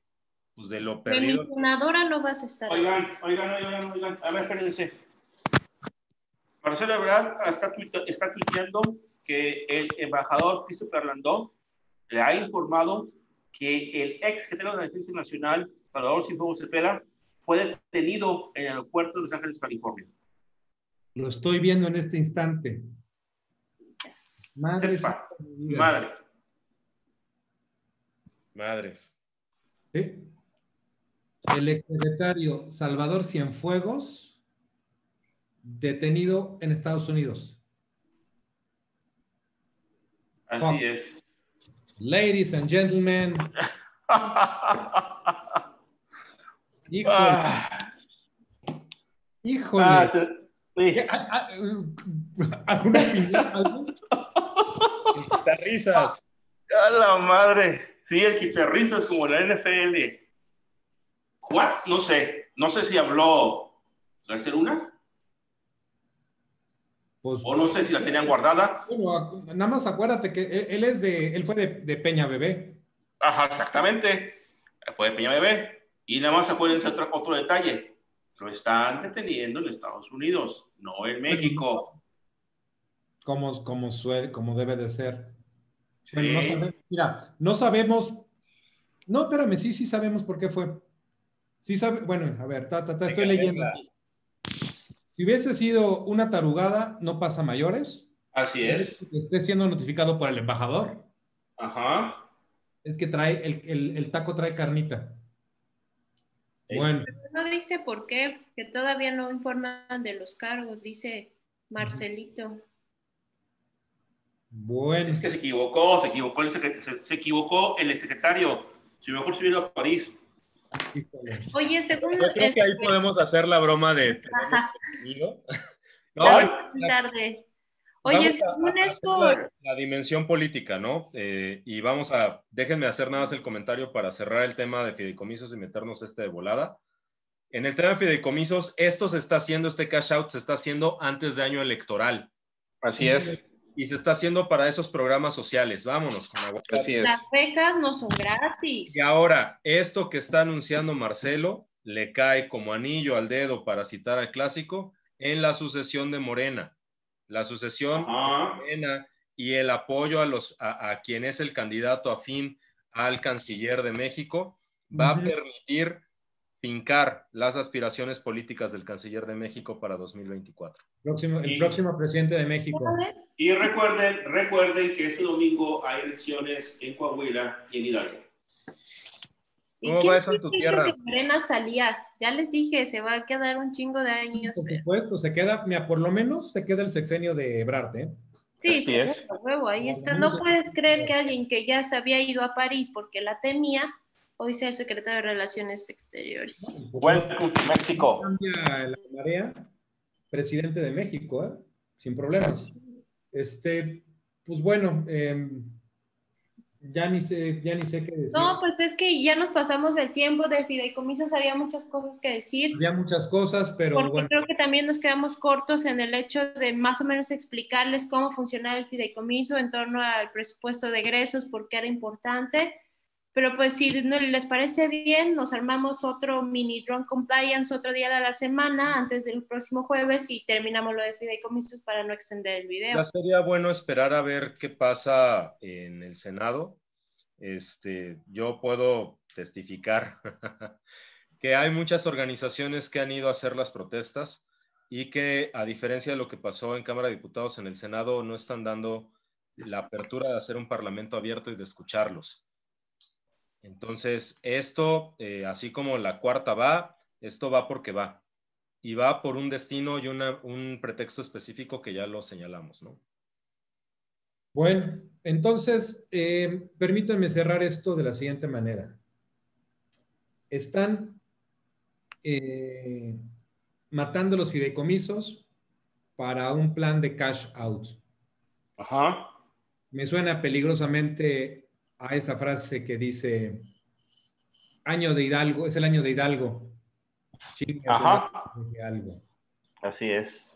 pues, de lo perdido. De mi senadora no vas a estar. Oigan, a ver, espérense. Marcelo Ebrard está tuiteando que el embajador Christopher Landó le ha informado que el ex secretario de la Defensa Nacional, Salvador Cienfuegos Cepeda, fue detenido en el aeropuerto de Los Ángeles, California. Lo estoy viendo en este instante. Madres. Madres. ¿Sí? El exsecretario Salvador Cienfuegos, detenido en Estados Unidos. Así es. Ladies and gentlemen. Híjole. Híjole. ¿Alguna opinión? Quitarrisas. ¡A la madre! Sí, el quitarrisas como la NFL. ¿What? No sé si habló García Luna. Pues, o no sé si la tenían guardada. Bueno, nada más acuérdate que él fue de Peña Bebé. Ajá, exactamente. Fue de Peña Bebé. Y nada más acuérdense otro detalle. Lo están deteniendo en Estados Unidos, no en México. Como debe de ser. Sí. Bueno, no sabemos. No, espérame, sí sabemos por qué fue. Sí bueno, a ver, estoy leyendo aquí. Si hubiese sido una tarugada, no pasa mayores. Así es. Que esté siendo notificado por el embajador. Ajá. Es que trae, el taco trae carnita. Bueno. Pero no dice por qué, que todavía no informan de los cargos, dice Marcelito. Bueno. Es que se equivocó el secretario. Si mejor se hubiera ido a París. Oye, según... Yo creo que ahí podemos hacer la broma de... No, tarde. Oye, según esto... La dimensión política, ¿no? Y déjenme hacer nada más el comentario para cerrar el tema de fideicomisos y meternos de volada. En el tema de fideicomisos, este cash out se está haciendo antes de año electoral. Así es. Y se está haciendo para esos programas sociales. Vámonos con aguacate. Así es. Las becas no son gratis. Y ahora, esto que está anunciando Marcelo le cae como anillo al dedo, para citar al clásico, en la sucesión de Morena. La sucesión de Morena y el apoyo a quien es el candidato afín al canciller de México va a permitir fincar las aspiraciones políticas del canciller de México para 2024. El próximo presidente de México. Y recuerden que este domingo hay elecciones en Coahuila y en Hidalgo. ¿Cómo va eso en tu tierra? Que Morena salía, ya les dije, se va a quedar un chingo de años. Por supuesto, se queda, por lo menos se queda el sexenio de Ebrard, ¿eh? Sí, sí, huevo, ahí está. No puedes creer que alguien que ya se había ido a París porque la temía, hoy sea el secretario de Relaciones Exteriores. Welcome to México. Cambia la marea, presidente de México, ¿eh? Sin problemas. Pues bueno, ya ni sé qué decir. No, pues es que ya nos pasamos el tiempo de fideicomisos, había muchas cosas que decir. Había muchas cosas, pero porque bueno. Creo que también nos quedamos cortos en el hecho de más o menos explicarles cómo funcionaba el fideicomiso en torno al presupuesto de egresos, porque era importante. Pero pues si no les parece bien, nos armamos otro mini drone compliance otro día de la semana, antes del próximo jueves, y terminamos lo de fideicomisos para no extender el video. Ya sería bueno esperar a ver qué pasa en el Senado. Yo puedo testificar que hay muchas organizaciones que han ido a hacer las protestas y que, a diferencia de lo que pasó en Cámara de Diputados, en el Senado no están dando la apertura de hacer un parlamento abierto y de escucharlos. Entonces, esto, así como la cuarta va, esto va porque va. Y va por un destino y un pretexto específico que ya lo señalamos, ¿no? Bueno, entonces, permítanme cerrar esto de la siguiente manera. están matando los fideicomisos para un plan de cash out. Ajá. Me suena peligrosamente a esa frase que dice, año de Hidalgo, es el año de Hidalgo. Ajá. De algo. Así es.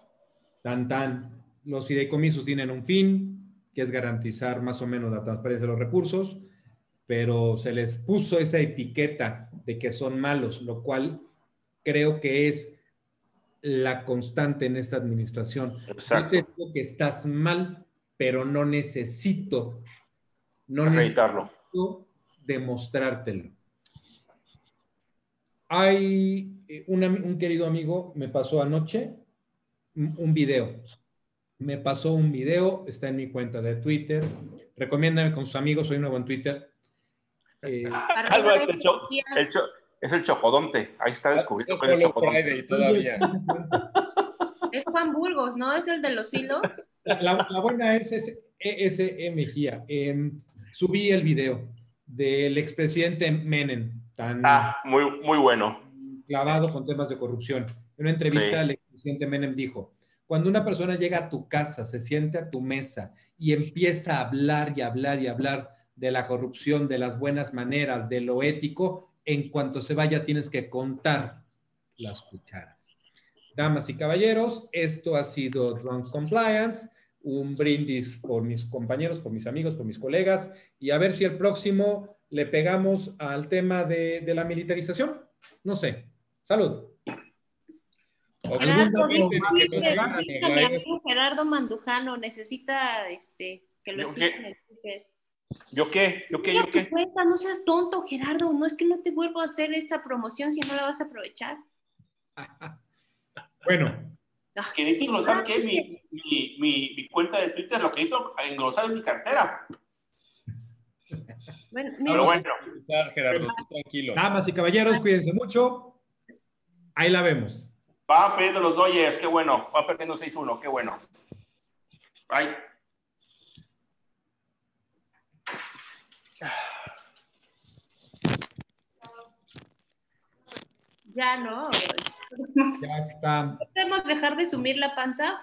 Tan, tan. Los fideicomisos tienen un fin, que es garantizar más o menos la transparencia de los recursos, pero se les puso esa etiqueta de que son malos, lo cual creo que es la constante en esta administración. Exacto. Yo te digo que estás mal, pero no necesito demostrártelo. Hay un querido amigo, me pasó anoche un video. Me pasó un video, está en mi cuenta de Twitter. Recomiéndame con sus amigos, soy nuevo en Twitter. Es el chocodonte. Ahí está descubierto. Es Follow Friday todavía. Es Juan Burgos, ¿no? Es el de los hilos. La buena es ESE Mejía. Subí el video del expresidente Menem, tan muy bueno. Clavado con temas de corrupción. En una entrevista, el expresidente Menem dijo: cuando una persona llega a tu casa, se siente a tu mesa y empieza a hablar y hablar y hablar de la corrupción, de las buenas maneras, de lo ético, en cuanto se vaya tienes que contar las cucharas. Damas y caballeros, esto ha sido Drunk Compliance, un brindis por mis compañeros, por mis amigos, por mis colegas, y a ver si el próximo le pegamos al tema de la militarización. No sé. Salud. Gerardo Mandujano necesita que lo sigan en Twitter. ¿Yo qué? No seas tonto, Gerardo. No es que no te vuelva a hacer esta promoción si no la vas a aprovechar. Bueno. ¿Quieres engrosar qué? Mi cuenta de Twitter, lo que hizo engrosar es mi cartera. Bueno, pero bueno. Gerardo, tranquilo. Damas y caballeros, cuídense mucho. Ahí la vemos. Va perdiendo los Dodgers, qué bueno. Va perdiendo 6-1, qué bueno. Bye. Ya no. Ya está. ¿Podemos dejar de sumir la panza?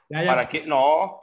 Ya. ¿Para qué? No.